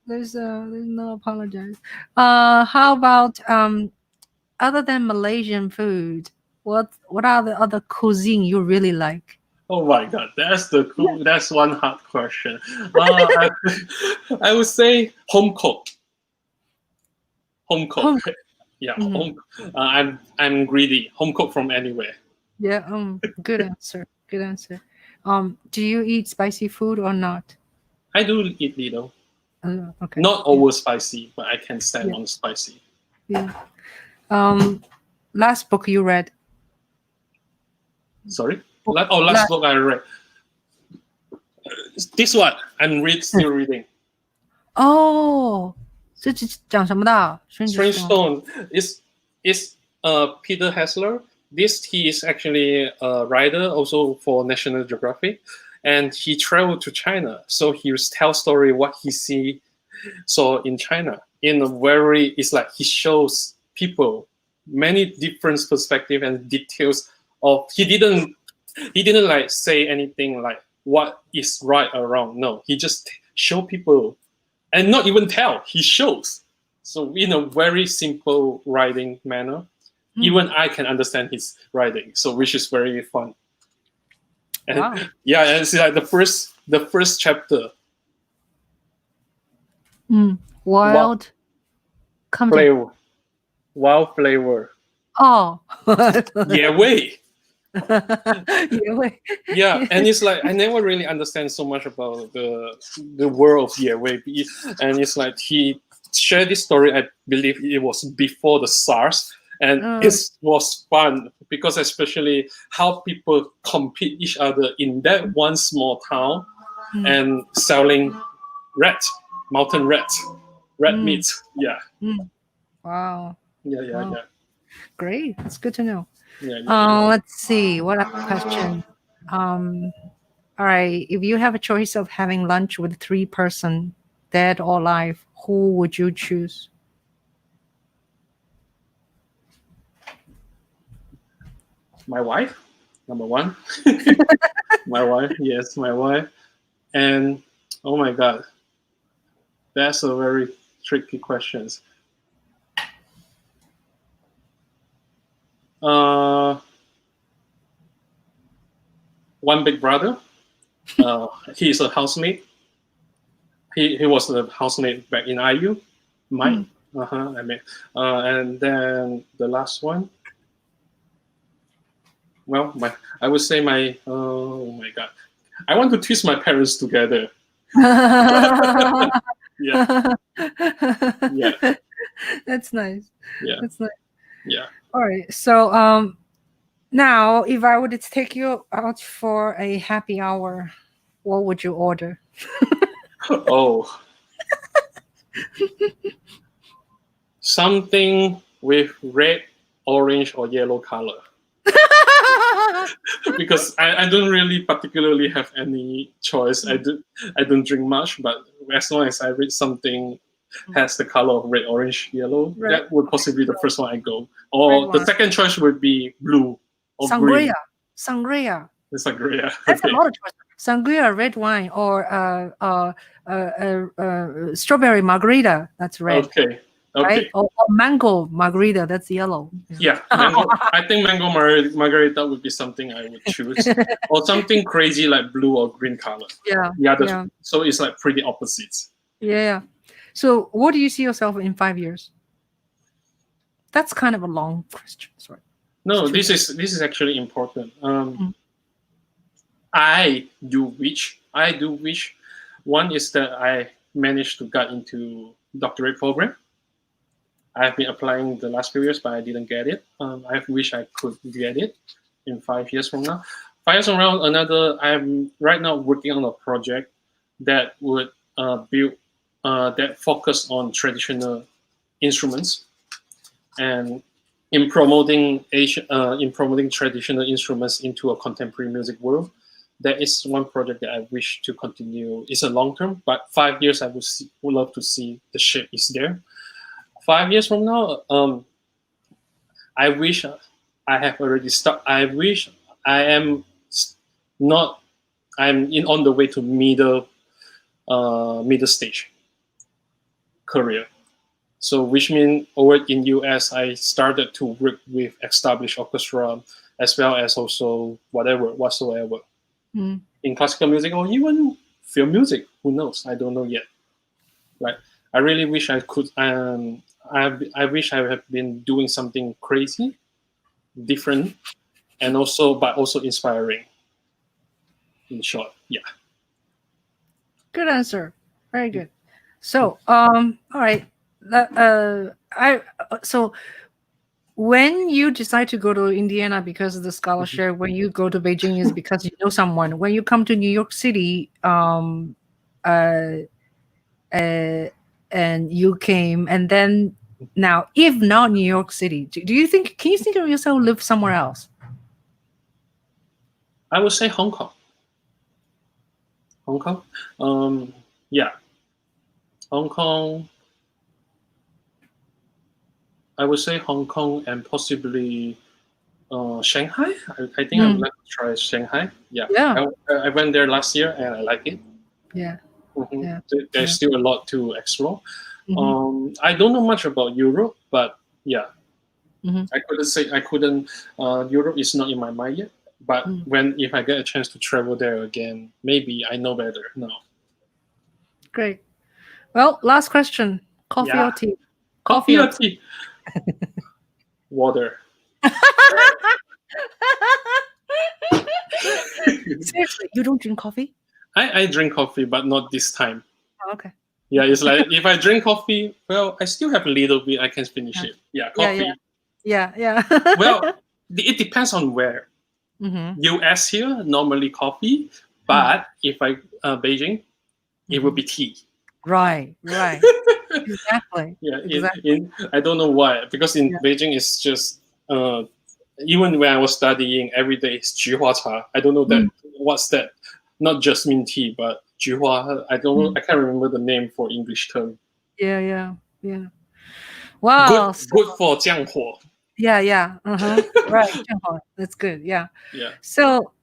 There's no apologize. How about other than Malaysian food? What are the other cuisine you really like? Oh my God, that's one hard question. I would say home cooked. Home Home. cooked. Yeah, Mhm. home. I'm greedy. Home cooked from anywhere. Yeah. Good answer. Good answer. Do you eat spicy food or not? I do eat little, Okay. not over spicy, but I can stand Yeah. on spicy. Yeah. Last book you read. Sorry. Book- Last book I read. This one still reading. Oh, 这讲什么的？ Strange Stone is Peter Hessler. He is actually a writer also for National Geographic, and he traveled to China. So he tells story what he saw in China in a very. It's like he shows people many different perspective and details of. He didn't like say anything like what is right or wrong. No, he just show people, and not even tell. He shows. So in a very simple writing manner, even I can understand his writing. So which is very fun. And Wow. yeah, and it's like the first chapter. Wild. Flavor. Wild flavor. Oh. Yeah, way. Yeah. Yeah, and it's like I never really understand so much about the world of Yewei, and it's like he shared this story. I believe it was before the SARS, and it was fun because especially how people compete each other in that one small town and selling mountain rat meat. Yeah. Wow. Yeah. Great. That's good to know. Yeah. Let's see. What a question. All right. If you have a choice of having lunch with 3 person, dead or alive, who would you choose? My wife, number one. My wife, yes, my wife. And oh my God, that's a very tricky question. One big brother. He's a housemate. He was a housemate back in IU. Mike. I mean, and then the last one. Well, I would say my. Oh my God, I want to twist my parents together. Yeah. That's nice. Yeah. That's nice. Yeah. All right. So now if I were to take you out for a happy hour, what would you order? Oh. Something with red, orange, or yellow color. Because I don't really particularly have any choice. I don't drink much, but as long as I read something has the color of red, orange, yellow, that would possibly be the first one I go. Or the second choice would be blue or green. Sangria. It's sangria. That's a lot of choices. Sangria, red wine, or strawberry margarita. That's red. Okay. Right? Or mango margarita. That's yellow. Yeah, mango. I think mango margarita would be something I would choose, or something crazy like blue or green color. Yeah. So it's like pretty opposites. Yeah. So, what do you see yourself in 5 years? That's kind of a long question. Sorry. No, this is actually important. I do wish. One is that I managed to get into doctorate program. I've been applying the last few years, but I didn't get it. I wish I could get it in 5 years from now. 5 years from now, I'm right now working on a project that would build, that focus on traditional instruments, and in promoting traditional instruments into a contemporary music world. That is one project that I wish to continue. It's a long term, but 5 years I would love to see the shape is there. 5 years from now, I wish I have already started. I wish I am not I'm on the way to middle stage career. So which means over in US, I started to work with established orchestra as well as also whatsoever in classical music or even film music. Who knows? I don't know yet. Right. I really wish I could. I wish I have been doing something crazy, different, and but also inspiring. In short, yeah. Good answer. Very good. So, all right. So when you decide to go to Indiana because of the scholarship, when you go to Beijing is because you know someone. When you come to New York City, and you came, and then now, if not New York City, do you think? Can you think of yourself live somewhere else? I would say Hong Kong. Hong Kong, yeah, Hong Kong. I would say Hong Kong and possibly Shanghai. I think I would like to try Shanghai. Yeah, I went there last year and I like it. Yeah. Yeah. There's still a lot to explore. I don't know much about Europe, but yeah, I couldn't say Europe is not in my mind yet. But if I get a chance to travel there again, maybe I know better now. Great. Well, last question: coffee or tea? Coffee or tea? Water. Seriously, you don't drink coffee? I drink coffee, but not this time. Oh, okay. Yeah, it's like if I drink coffee, well, I still have a little bit. I can finish it. Yeah, coffee. Yeah. Well, it depends on where. US here normally coffee, but if I Beijing, it would be tea. Right. Exactly. Yeah, I don't know why, because in Beijing it's just even when I was studying every day it's 菊花茶. I don't know that what's that. Not jasmine tea, but 菊花. I don't know. I can't remember the name for English term. Yeah. Wow. Good for 降火. Yeah. Right. That's good. Yeah. Yeah. So,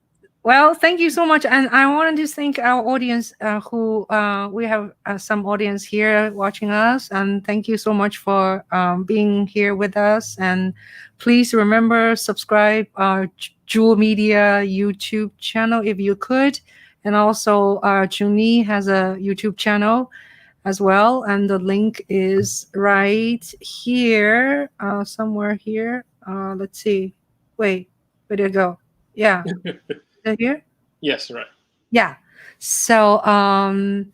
well, thank you so much, and I wanted to thank our audience who we have some audience here watching us, and thank you so much for being here with us. And please remember subscribe our Juhl Media YouTube channel if you could, and also JunYi has a YouTube channel as well, and the link is right here, somewhere here. Let's see. Wait, where did it go? Yeah. Here? Yes, right. Yeah. So until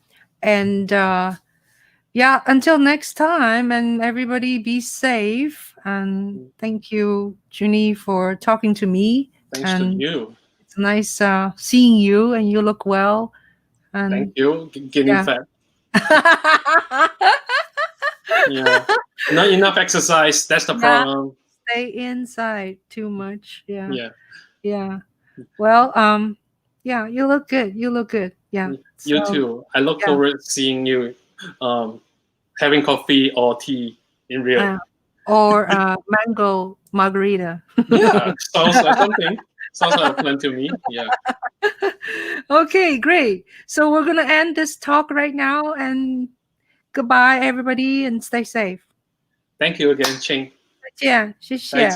next time, and everybody be safe, and thank you, JunYi, for talking to me. Thanks to you. It's nice seeing you, and you look well. And thank you. Getting fat. Yeah. Not enough exercise. That's the problem. Stay inside too much. Yeah. Well, yeah, you look good. Yeah. You too. I look forward to seeing you having coffee or tea in real. Or mango margarita. Yeah, sounds like something. Sounds like a plan to me. Yeah. Okay, great. So we're going to end this talk right now, and goodbye, everybody, and stay safe. Thank you again, Ching. 再见，谢谢。